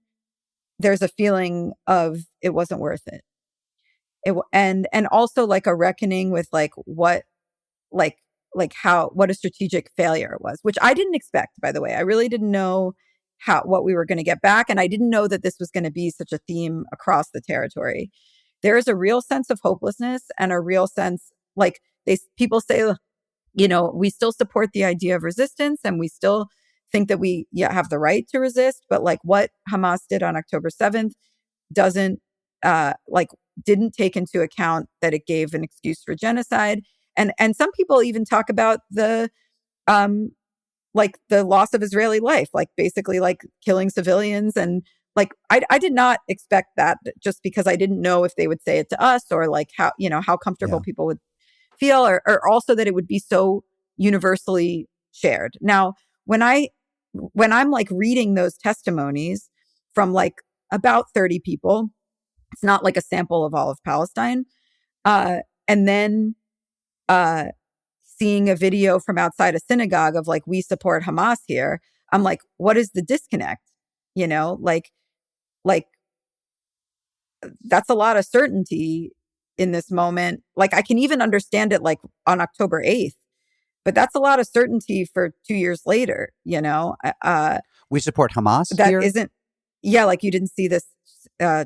there's a feeling of it wasn't worth it. And also like a reckoning with like what a strategic failure it was, which I didn't expect, by the way. I really didn't know what we were going to get back. And I didn't know that this was going to be such a theme across the territory. There is a real sense of hopelessness and a real sense, like people say, we still support the idea of resistance and we still think that we have the right to resist. But like what Hamas did on October 7th didn't take into account that it gave an excuse for genocide. And some people even talk about the loss of Israeli life, like basically like killing civilians. And like, I did not expect that just because I didn't know if they would say it to us or like how comfortable people would feel or also that it would be so universally shared. Now, when I'm like reading those testimonies from like about 30 people, it's not like a sample of all of Palestine. And then seeing a video from outside a synagogue of like, we support Hamas here. I'm like, what is the disconnect? Like that's a lot of certainty in this moment. Like I can even understand it like on October 8th, but that's a lot of certainty for 2 years later, we support Hamas that here? Isn't, like you didn't see this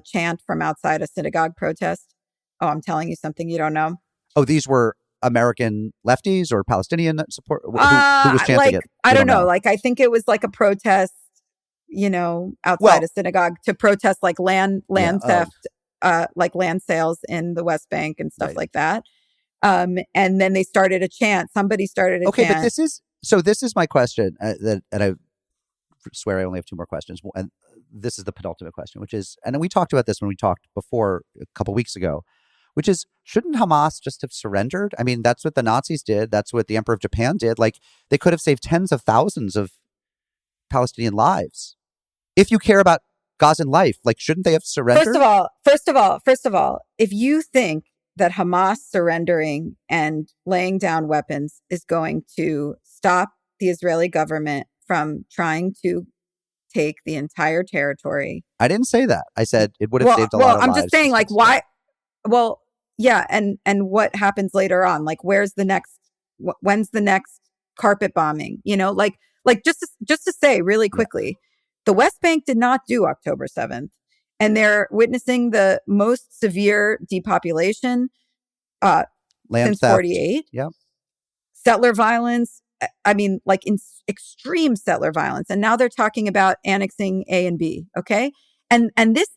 chant from outside a synagogue protest. Oh, I'm telling you something you don't know. Oh, these were American lefties or Palestinian support? Who was chanting it? I don't know. Like, I think it was like a protest, outside a synagogue to protest like land theft, like land sales in the West Bank and stuff like that. And then they started a chant. Somebody started a chant. Okay, but this is my question. And I swear I only have two more questions. And this is the penultimate question, which is, and we talked about this when we talked before a couple weeks ago, which is, shouldn't Hamas just have surrendered? I mean, that's what the Nazis did. That's what the Emperor of Japan did. Like, they could have saved tens of thousands of Palestinian lives. If you care about Gazan life, like, shouldn't they have surrendered? First of all, if you think that Hamas surrendering and laying down weapons is going to stop the Israeli government from trying to take the entire territory. I didn't say that. I said it would have saved a lot of lives. Well, I'm just saying, like, why? Well, yeah, and what happens later on? Like, when's the next carpet bombing? Like just to say really quickly, the West Bank did not do October 7th, and they're witnessing the most severe depopulation Land since theft. 48. Yep. Settler violence. I mean, like extreme settler violence. And now they're talking about annexing A and B. Okay. And this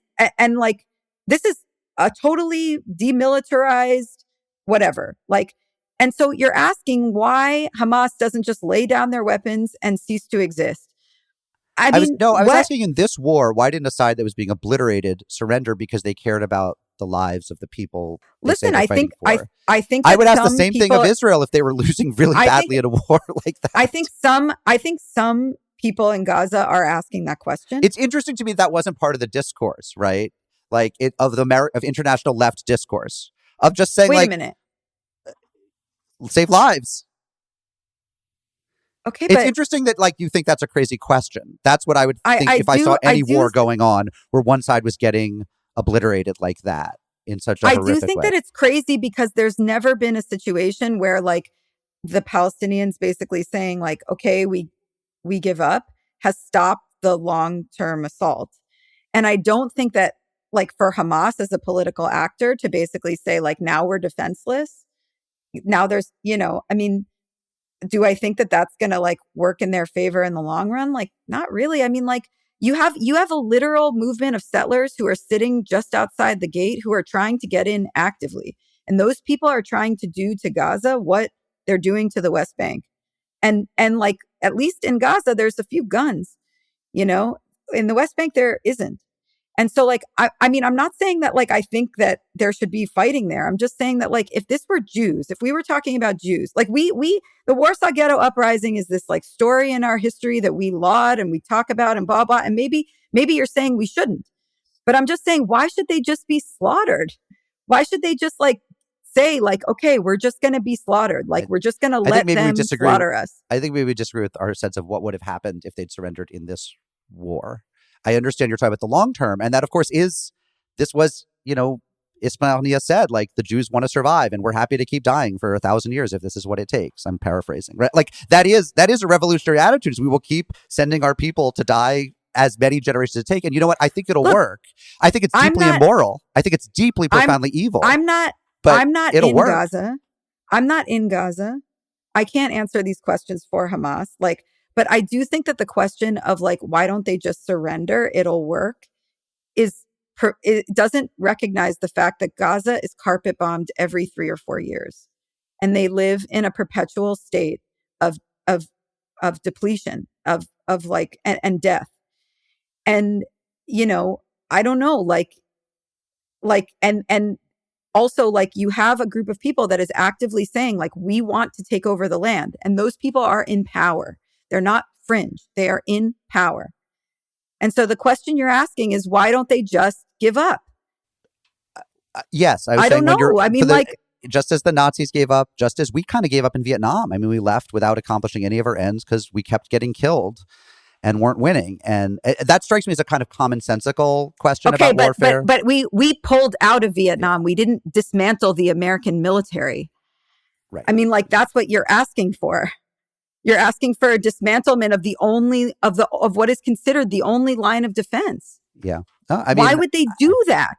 is a totally demilitarized whatever. Like, and so you're asking why Hamas doesn't just lay down their weapons and cease to exist. I was asking, in this war, why didn't a side that was being obliterated surrender because they cared about the lives of the people they say they're fighting for? I think I would ask the same thing of Israel if they were losing really badly in a war like that. I think some people in Gaza are asking that question. It's interesting to me that wasn't part of the discourse, right? Like of international left discourse of just saying, wait a minute, save lives. Okay, it's interesting that you think that's a crazy question. That's what I would think if I saw any war going on where one side was getting obliterated like that in such a horrific way. I do think that it's crazy because there's never been a situation where the Palestinians basically saying okay, we give up has stopped the long-term assault. And I don't think that for Hamas as a political actor to basically say now we're defenseless. Now there's, I mean, do I think that that's going to work in their favor in the long run? Not really. I mean, you have a literal movement of settlers who are sitting just outside the gate who are trying to get in actively. And those people are trying to do to Gaza what they're doing to the West Bank. And at least in Gaza, there's a few guns, in the West Bank, there isn't. And so I mean, I'm not saying that I think that there should be fighting there. I'm just saying that if this were Jews, if we were talking about Jews, the Warsaw Ghetto Uprising is this story in our history that we laud and we talk about and blah, blah. And maybe you're saying we shouldn't, but I'm just saying, why should they just be slaughtered? Why should they just say okay, we're just going to be slaughtered. We're just going to let them slaughter us. I think maybe we disagree with our sense of what would have happened if they'd surrendered in this war. I understand you're talking about the long term. And that, of course, this was, Ismail Haniyeh said, the Jews want to survive and we're happy to keep dying for 1,000 years if this is what it takes. I'm paraphrasing, right? That is a revolutionary attitude. We will keep sending our people to die as many generations as it take. And you know what? I think it'll work. I think it's deeply immoral. I think it's deeply, profoundly evil. I'm not in Gaza. I'm not in Gaza. I can't answer these questions for Hamas. But I do think that the question of why don't they just surrender? It'll work. It doesn't recognize the fact that Gaza is carpet bombed every 3 or 4 years, and they live in a perpetual state of depletion, of and death. And I don't know, and also you have a group of people that is actively saying we want to take over the land, and those people are in power. They're not fringe. They are in power. And so the question you're asking is, why don't they just give up? Yes. I don't know. I mean, just as the Nazis gave up, just as we kind of gave up in Vietnam. I mean, we left without accomplishing any of our ends because we kept getting killed and weren't winning. And that strikes me as a kind of commonsensical question about warfare. But we pulled out of Vietnam. We didn't dismantle the American military. Right. I mean, that's what you're asking for. You're asking for a dismantlement of what is considered the only line of defense. Yeah. Why would they do that?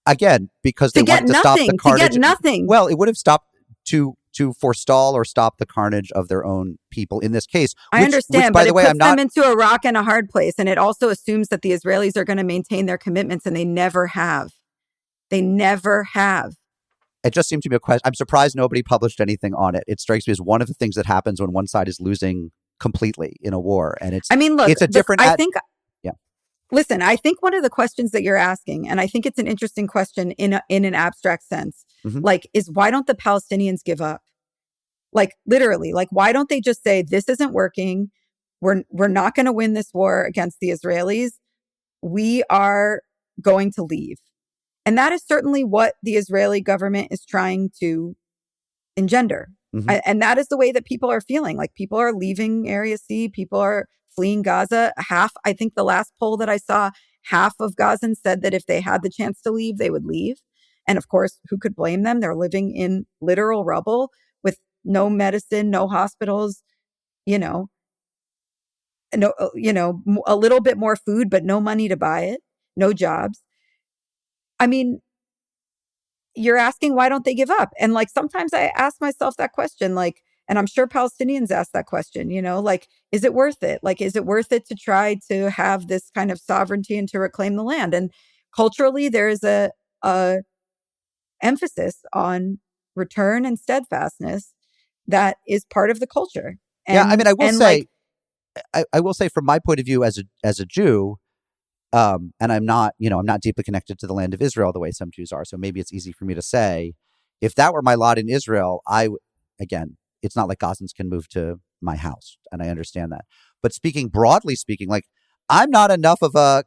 Again, because they wanted to stop the carnage. To get nothing. Well, it would have stopped to forestall or stop the carnage of their own people in this case. I understand, but it puts them into a rock and a hard place. And it also assumes that the Israelis are going to maintain their commitments, and they never have. They never have. It just seemed to be a question. I'm surprised nobody published anything on it. It strikes me as one of the things that happens when one side is losing completely in a war. And it's a different... Listen, I think one of the questions that you're asking, and I think it's an interesting question in an abstract sense, is why don't the Palestinians give up? Literally, why don't they just say, this isn't working. We're not going to win this war against the Israelis. We are going to leave. And that is certainly what the Israeli government is trying to engender. And that is the way that people are feeling. People are leaving Area C. People are fleeing Gaza. I think the last poll that I saw, half of Gazans said that if they had the chance to leave, they would leave. And of course, who could blame them? They're living in literal rubble with no medicine, no hospitals, a little bit more food, but no money to buy it, no jobs. I mean, you're asking why don't they give up? And like sometimes I ask myself that question, like, and I'm sure Palestinians ask that question, like, is it worth it? Like, is it worth it to try to have this kind of sovereignty and to reclaim the land? And culturally, there is a emphasis on return and steadfastness that is part of the culture. Yeah, I mean, I will say, like, I will say, from my point of view as a Jew, and I'm not deeply connected to the land of Israel the way some Jews are. So maybe it's easy for me to say, if that were my lot in Israel, again, it's not like Gazans can move to my house, and I understand that. But broadly speaking, like I'm not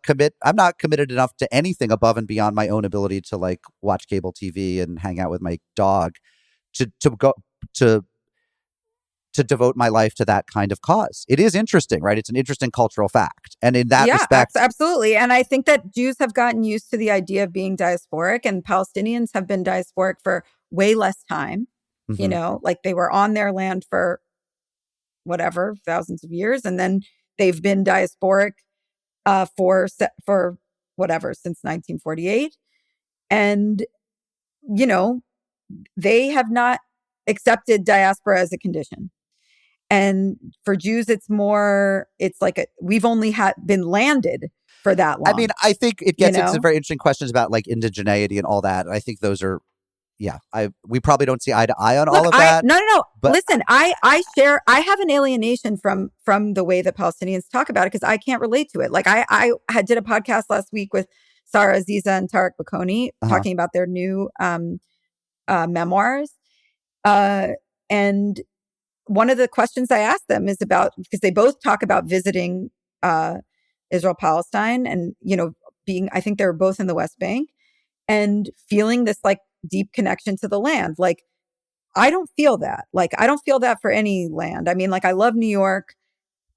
committed enough to anything above and beyond my own ability to like watch cable TV and hang out with my dog to go to devote my life to that kind of cause. It is interesting, right? It's an interesting cultural fact. And in that respect... absolutely. And I think that Jews have gotten used to the idea of being diasporic, and Palestinians have been diasporic for way less time. Like they were on their land for whatever, thousands of years. And then they've been diasporic for whatever, since 1948. And, they have not accepted diaspora as a condition. And for Jews, it's like we've only been landed for that long. I mean, I think it gets into very interesting questions about like indigeneity and all that. And I think those are, we probably don't see eye to eye on all of that. No. But listen, I have an alienation from the way that Palestinians talk about it because I can't relate to it. Like I did a podcast last week with Sarah Aziza and Tarek Bakoni talking about their new memoirs. And one of the questions I asked them is about, because they both talk about visiting Israel, Palestine, and, I think they were both in the West Bank and feeling this like deep connection to the land. Like, I don't feel that. Like, I don't feel that for any land. I mean, like, I love New York.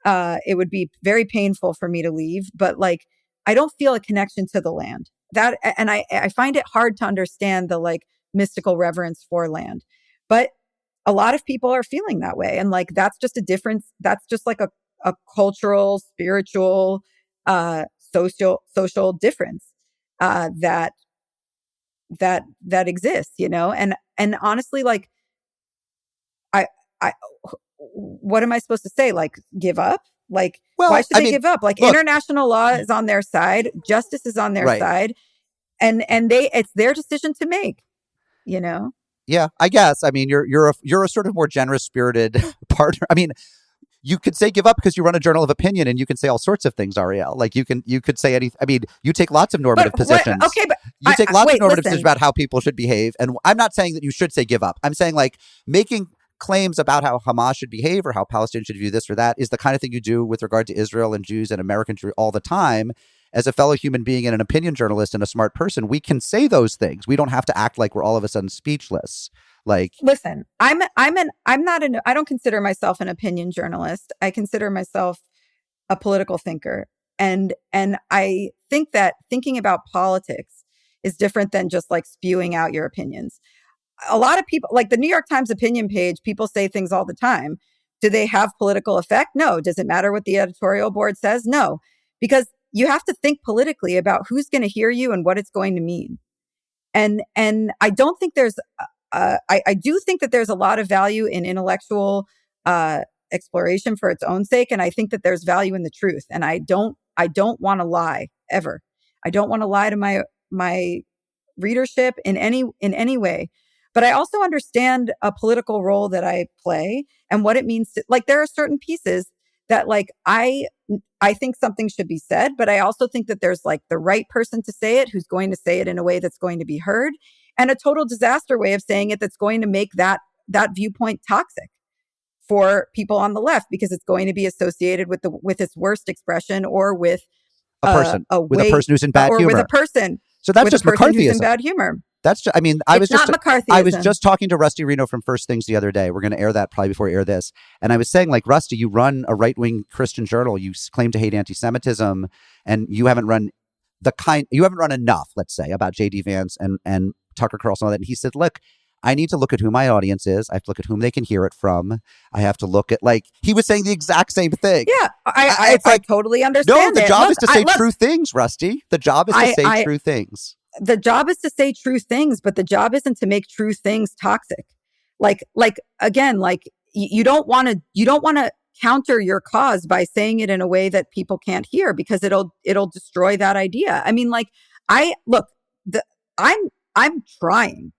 It would be very painful for me to leave, but like, I don't feel a connection to the land. And I find it hard to understand the like mystical reverence for land. But a lot of people are feeling that way. And like, that's just a difference. That's just like a cultural, spiritual, social difference, that exists, and honestly, like, I, what am I supposed to say? Like, give up? Like, why should they give up? Like, look, international law is on their side. Justice is on their side. And it's their decision to make, Yeah, I guess. I mean, you're a sort of more generous spirited partner. I mean, you could say give up because you run a journal of opinion, and you can say all sorts of things, Arielle. Like you could say anything. I mean, you take lots of normative positions. But you take lots of normative positions about how people should behave. And I'm not saying that you should say give up. I'm saying like making claims about how Hamas should behave or how Palestinians should view this or that is the kind of thing you do with regard to Israel and Jews and American Jewry all the time. As a fellow human being and an opinion journalist and a smart person, we can say those things. We don't have to act like we're all of a sudden speechless. Like, listen, I don't consider myself an opinion journalist. I consider myself a political thinker. And I think that thinking about politics is different than just like spewing out your opinions. A lot of people, like the New York Times opinion page, people say things all the time. Do they have political effect? No. Does it matter what the editorial board says? No. Because you have to think politically about who's going to hear you and what it's going to mean. And I don't think there's, I do think that there's a lot of value in intellectual exploration for its own sake. And I think that there's value in the truth. And I don't want to lie ever. I don't want to lie to my readership in any way. But I also understand a political role that I play and what it means to, like, there are certain pieces that like I think something should be said, but I also think that there's like the right person to say it, who's going to say it in a way that's going to be heard, and a total disaster way of saying it that's going to make that viewpoint toxic for people on the left because it's going to be associated with its worst expression or with a person who's in bad humor, with a person. So that's just McCarthyism. Who's in bad humor. That's just, I mean, I was just talking to Rusty Reno from First Things the other day. We're going to air that probably before we air this. And I was saying, like, Rusty, you run a right-wing Christian journal. You claim to hate anti-Semitism, and you haven't run enough, let's say, about J.D. Vance and Tucker Carlson and all that. And he said, look, I need to look at who my audience is. I have to look at whom they can hear it from. I have to look at, like, he was saying the exact same thing. Yeah, I totally understand. No, the job is to say true things, Rusty. The job is to say true things. the job is to say true things, but the job isn't to make true things toxic. Like again, like you don't want to counter your cause by saying it in a way that people can't hear, because it'll destroy that idea. I mean, like I'm trying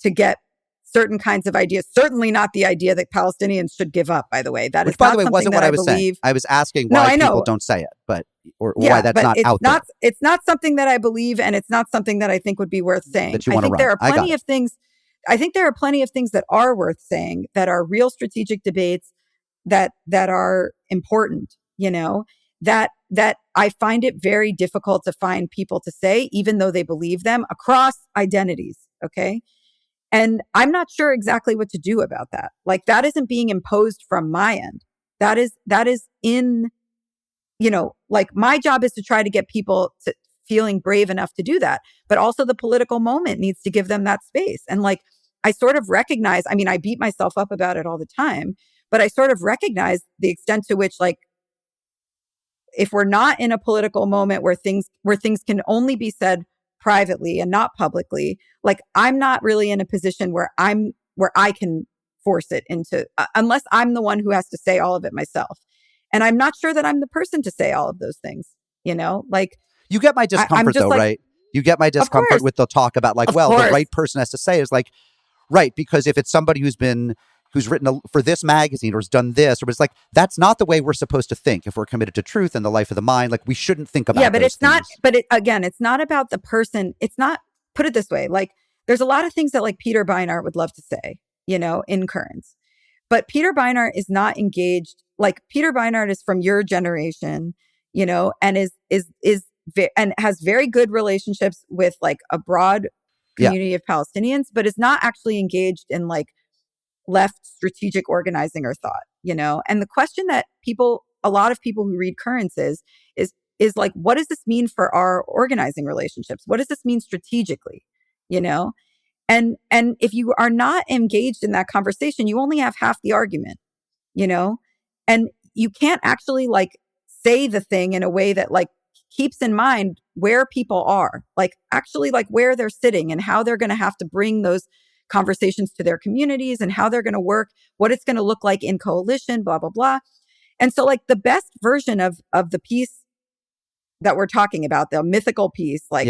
to get certain kinds of ideas. Certainly not the idea that Palestinians should give up, by the way. That Which, is by not the way, something wasn't that what I was believe. saying. I was asking why people don't say it, or why that's not out there. It's not something that I believe, and it's not something that I think would be worth saying. That you want to run. There are plenty of things. I think there are plenty of things that are worth saying, that are real strategic debates that are important, that I find it very difficult to find people to say, even though they believe them, across identities. Okay. And I'm not sure exactly what to do about that. Like, that isn't being imposed from my end. That is in, like, my job is to try to get people to feeling brave enough to do that. But also the political moment needs to give them that space. And like, I sort of recognize, I mean, I beat myself up about it all the time, but I sort of recognize the extent to which, like, if we're not in a political moment where things can only be said privately and not publicly, like, I'm not really in a position where I can force it into, unless I'm the one who has to say all of it myself. And I'm not sure that I'm the person to say all of those things, like, you get my discomfort though, like, right? You get my discomfort with the talk about, like, well, the right person has to say is like, right. Because if it's somebody who's written for this magazine or has done this, or it's like, that's not the way we're supposed to think. If we're committed to truth and the life of the mind, like, we shouldn't think about but those it's things. not, but again, it's not about the person. It's not, put it this way, like, there's a lot of things that, like, Peter Beinart would love to say, in Currents. But Peter Beinart is not engaged. Like, Peter Beinart is from your generation, and is and has very good relationships with, like, a broad community of Palestinians, but is not actually engaged in, like, left strategic organizing or thought, And the question that a lot of people who read Currents is like, what does this mean for our organizing relationships? What does this mean strategically? And if you are not engaged in that conversation, you only have half the argument, and you can't actually, like, say the thing in a way that, like, keeps in mind where people are, like, actually, like, where they're sitting and how they're going to have to bring those conversations to their communities and how they're going to work, what it's going to look like in coalition, blah, blah, blah. And so, like, the best version of the piece that we're talking about, the mythical piece, like,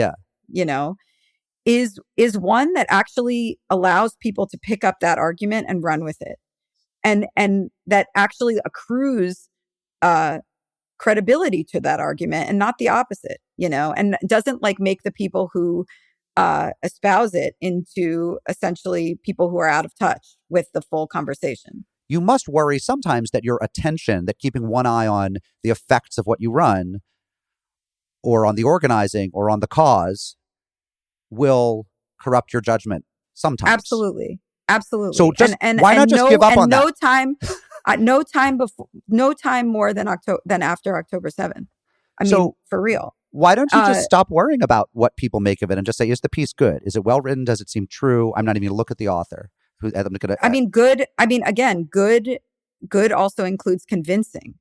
is one that actually allows people to pick up that argument and run with it. And that actually accrues credibility to that argument, and not the opposite, and doesn't, like, make the people who espouse it into essentially people who are out of touch with the full conversation. You must worry sometimes that your attention, that keeping one eye on the effects of what you run, or on the organizing, or on the cause, will corrupt your judgment sometimes. Absolutely. So why not just give up on that? No time more than after October 7th. I mean, for real. Why don't you just stop worrying about what people make of it and just say, is the piece good? Is it well written? Does it seem true? I'm not even going to look at the author. Good also includes convincing.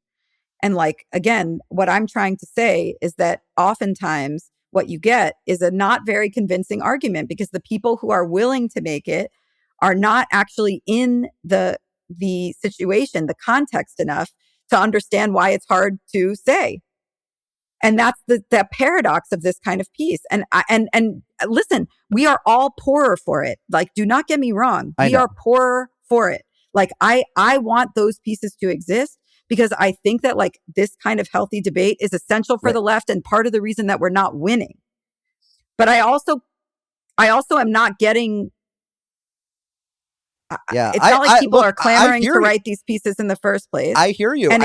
And, like, again, what I'm trying to say is that oftentimes what you get is a not very convincing argument, because the people who are willing to make it are not actually in the situation, the context enough to understand why it's hard to say. And that's the paradox of this kind of piece. And listen, we are all poorer for it. Like, do not get me wrong. We are poorer for it. Like, I want those pieces to exist, because I think that, like, this kind of healthy debate is essential for the left, and part of the reason that we're not winning. But I also am not getting. It's not like people are clamoring to write these pieces in the first place. I hear you. And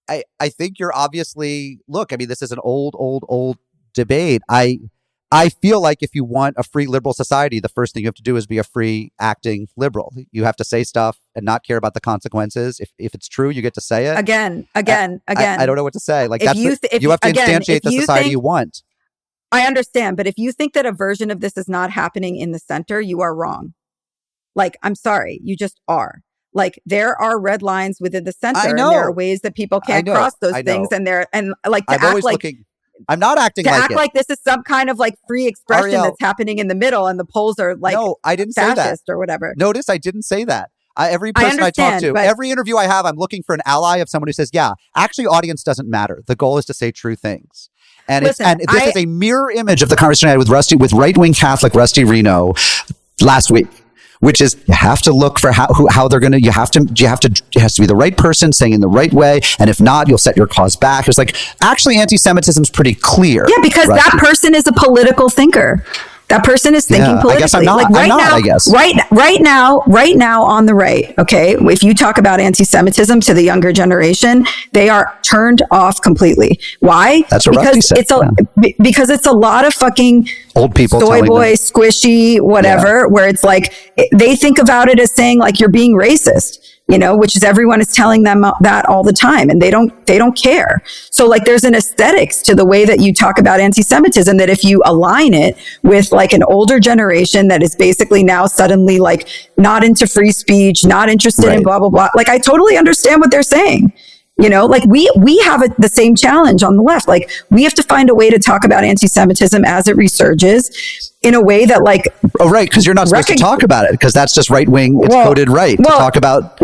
I think you're obviously, look, I mean, this is an old debate. I feel like if you want a free liberal society, the first thing you have to do is be a free acting liberal. You have to say stuff and not care about the consequences. If it's true, you get to say it. Again. I don't know what to say. Like, you have to instantiate the society you want. I understand. But if you think that a version of this is not happening in the center, you are wrong. Like, I'm sorry, you just are. Like, there are red lines within the center, and there are ways that people can't cross those things. And like, to act like I'm not acting to like act it. like this is some kind of like free expression Arielle, that's happening in the middle and the polls are like no, I didn't fascist say that. or whatever. Notice I didn't say that. Every person I talk to, every interview I have, I'm looking for an ally of someone who says, yeah, actually audience doesn't matter. The goal is to say true things. And listen, this is a mirror image of the conversation I had with right-wing Catholic Rusty Reno last week, which is you have to look for how they're going to, it has to be the right person saying in the right way. And if not, you'll set your cause back. It's like, actually anti-Semitism is pretty clear. Yeah, because Rusty, that person is a political thinker. That person is thinking politically. I guess I'm not. Like I'm not, I guess. Right now on the right, okay, if you talk about anti-Semitism to the younger generation, they are turned off completely. Why? That's what Rusty said. Because it's a lot of fucking old people, soy boy, squishy, whatever, where it's like, they think about it as saying like you're being racist. Which is everyone is telling them that all the time, and they don't care. So like there's an aesthetics to the way that you talk about anti-Semitism that if you align it with like an older generation that is basically now suddenly like not into free speech, not interested in blah, blah, blah. Like I totally understand what they're saying. Like we have the same challenge on the left. Like we have to find a way to talk about anti-Semitism as it resurges in a way that like, because you're not supposed to talk about it because that's just right wing. It's coded to talk about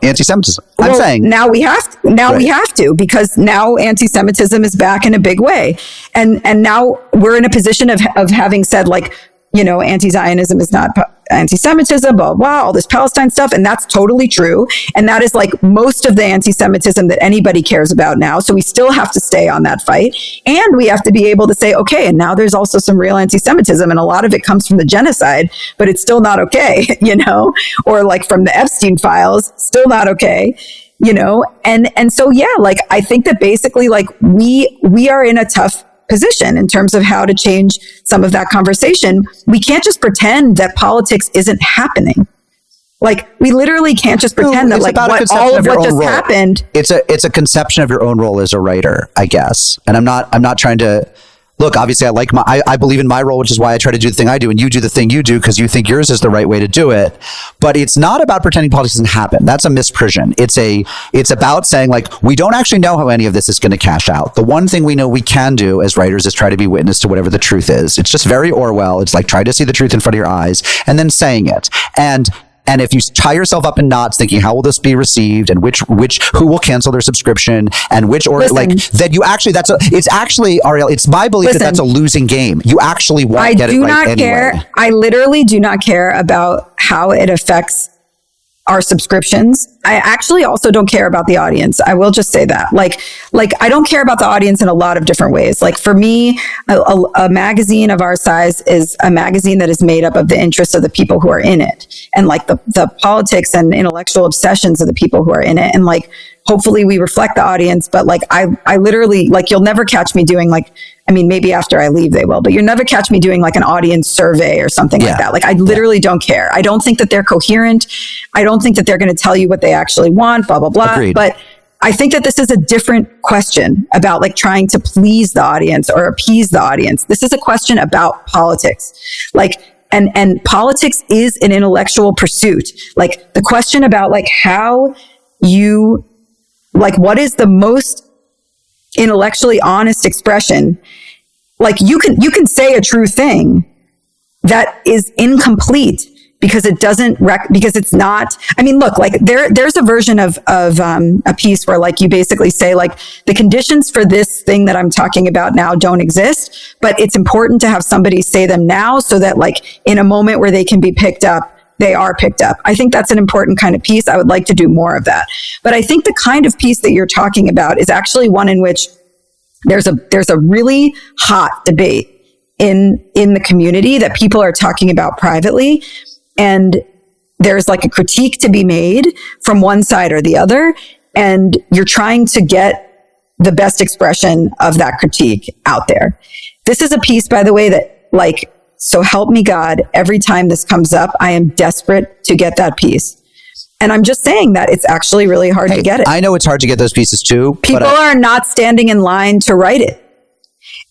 anti-Semitism. I'm saying now we have to because now anti-Semitism is back in a big way, and now we're in a position of having said like, anti-Zionism is not anti-Semitism, blah, blah, all this Palestine stuff. And that's totally true. And that is like most of the anti-Semitism that anybody cares about now. So we still have to stay on that fight. And we have to be able to say, okay, and now there's also some real anti-Semitism. And a lot of it comes from the genocide, but it's still not okay, or like from the Epstein files, still not okay. And so, yeah, like, I think that basically like we are in a tough position in terms of how to change some of that conversation. We can't just pretend that politics isn't happening. Like we literally can't just pretend that like all of what just happened. It's a conception of your own role as a writer, I guess. And I'm not trying to look, obviously I believe in my role, which is why I try to do the thing I do, and you do the thing you do because you think yours is the right way to do it. But it's not about pretending politics doesn't happen. That's a misprision. It's about saying like, we don't actually know how any of this is going to cash out. The one thing we know we can do as writers is try to be witness to whatever the truth is. It's just very Orwell. It's like, try to see the truth in front of your eyes and then saying it. And if you tie yourself up in knots thinking, how will this be received and who will cancel their subscription and then you actually, it's actually, Arielle, it's my belief that that's a losing game. You actually won't get it right anyway. I literally do not care about how it affects our subscriptions. I actually also don't care about the audience. I will just say that. Like I don't care about the audience in a lot of different ways. Like for me, a magazine of our size is a magazine that is made up of the interests of the people who are in it, and like the politics and intellectual obsessions of the people who are in it. And like, hopefully we reflect the audience, but like I literally, like, you'll never catch me doing like, I mean, maybe after I leave they will, but you'll never catch me doing like an audience survey or something like that. Like I literally don't care. I don't think that they're coherent. I don't think that they're going to tell you what they actually want, blah, blah, blah. Agreed. But I think that this is a different question about like trying to please the audience or appease the audience. This is a question about politics. Like, and politics is an intellectual pursuit. Like the question about like how you, like, what is the most intellectually honest expression? Like you can say a true thing that is incomplete because it doesn't because it's not. I mean, look, like there's a version of a piece where like you basically say like the conditions for this thing that I'm talking about now don't exist, but it's important to have somebody say them now so that like in a moment where they can be picked up, they are picked up. I think that's an important kind of piece. I would like to do more of that. But I think the kind of piece that you're talking about is actually one in which there's a really hot debate in the community that people are talking about privately. And there's like a critique to be made from one side or the other. And you're trying to get the best expression of that critique out there. This is a piece, by the way, that like, so help me God, every time this comes up, I am desperate to get that piece. And I'm just saying that it's actually really hard to get it. I know it's hard to get those pieces too. People are not standing in line to write it.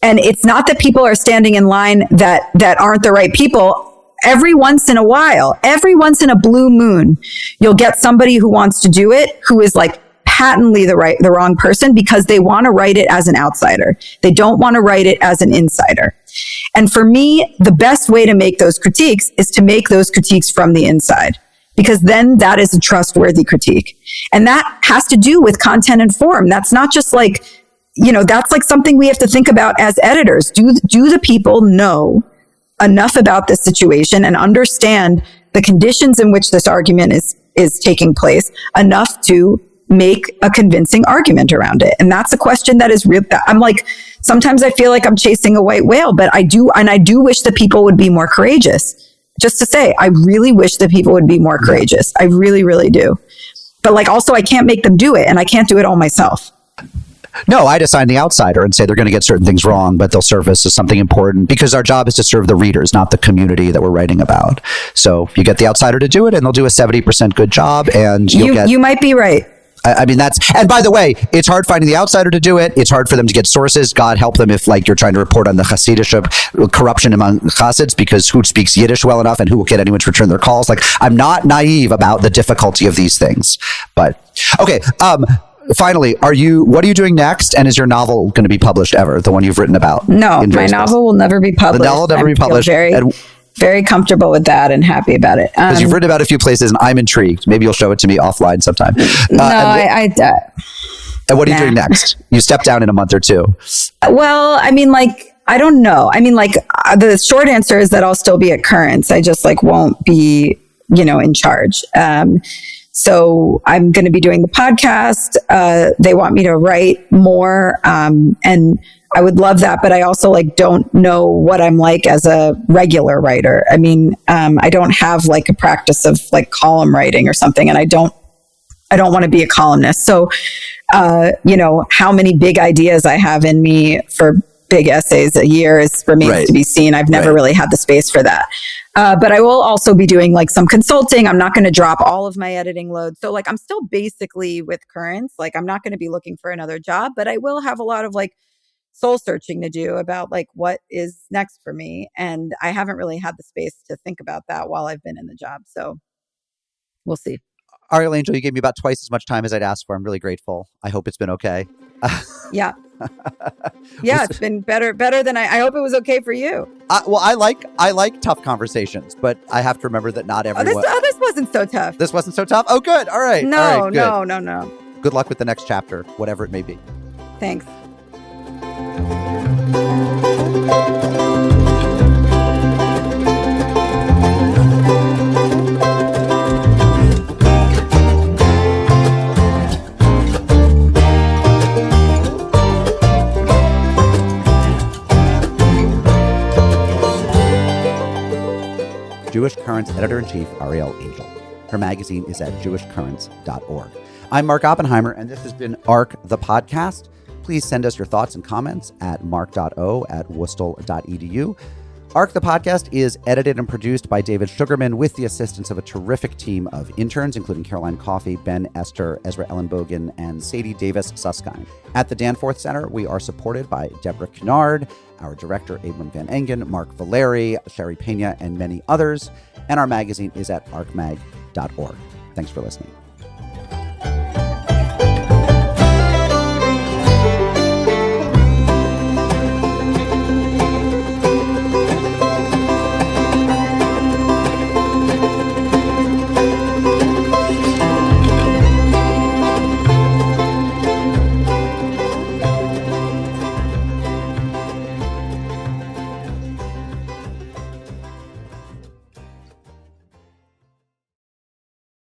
And it's not that people are standing in line that aren't the right people. Every once in a while, every once in a blue moon, you'll get somebody who wants to do it, who is like patently the wrong person because they want to write it as an outsider. They don't want to write it as an insider. And for me, the best way to make those critiques is to make those critiques from the inside, because then that is a trustworthy critique. And that has to do with content and form. That's not just like, that's like something we have to think about as editors. Do the people know enough about this situation and understand the conditions in which this argument is taking place enough to make a convincing argument around it? And that's a question that is real. I'm like, sometimes I feel like I'm chasing a white whale, but I do wish that people would be more courageous. Just to say, I really wish that people would be more courageous. I really, really do. But like, also, I can't make them do it, and I can't do it all myself. No, I'd assign the outsider and say they're going to get certain things wrong, but they'll surface as something important, because our job is to serve the readers, not the community that we're writing about. So you get the outsider to do it, and they'll do a 70% good job, and you might be right. I mean, and by the way, it's hard finding the outsider to do it. It's hard for them to get sources. God help them if like you're trying to report on the Hasidic corruption among Hasids, because who speaks Yiddish well enough and who will get anyone to return their calls? Like, I'm not naive about the difficulty of these things, but okay. Finally, what are you doing next? And is your novel going to be published ever? The one you've written about? No, my novel will never be published. The novel will never be published. Very comfortable with that and happy about it. Because you've written about a few places and I'm intrigued. Maybe you'll show it to me offline sometime. And what are you doing next? You step down in a month or two. Well, I mean, like, I don't know. I mean, like, the short answer is that I'll still be at Currents. I just like won't be, in charge. So I'm going to be doing the podcast. They want me to write more. And I would love that, but I also like don't know what I'm like as a regular writer. I mean, I don't have like a practice of like column writing or something, and I don't want to be a columnist. So, how many big ideas I have in me for big essays a year remains to be seen. I've never really had the space for that. But I will also be doing like some consulting. I'm not going to drop all of my editing load. So like, I'm still basically with Currents. Like, I'm not going to be looking for another job, but I will have a lot of like soul searching to do about like what is next for me. And I haven't really had the space to think about that while I've been in the job. So we'll see. Arielle Angel, you gave me about twice as much time as I'd asked for. I'm really grateful. I hope it's been okay. Yeah. Yeah, it's been better than I hope it was okay for you. Well, I like tough conversations, but I have to remember that not everyone. This wasn't so tough. This wasn't so tough? Oh, good. All right. No. Good luck with the next chapter, whatever it may be. Thanks. Jewish Currents editor-in-chief Arielle Angel. Her magazine is at jewishcurrents.org. I'm Mark Oppenheimer, and this has been ARC the Podcast. Please send us your thoughts and comments at mark.o@woostel.edu. ARC the Podcast is edited and produced by David Sugarman with the assistance of a terrific team of interns, including Caroline Coffey, Ben Esther, Ezra Ellenbogen, and Sadie Davis Susskind. At the Danforth Center, we are supported by Deborah Kennard, our director, Abram Van Engen, Mark Valeri, Sherry Pena, and many others. And our magazine is at arcmag.org. Thanks for listening.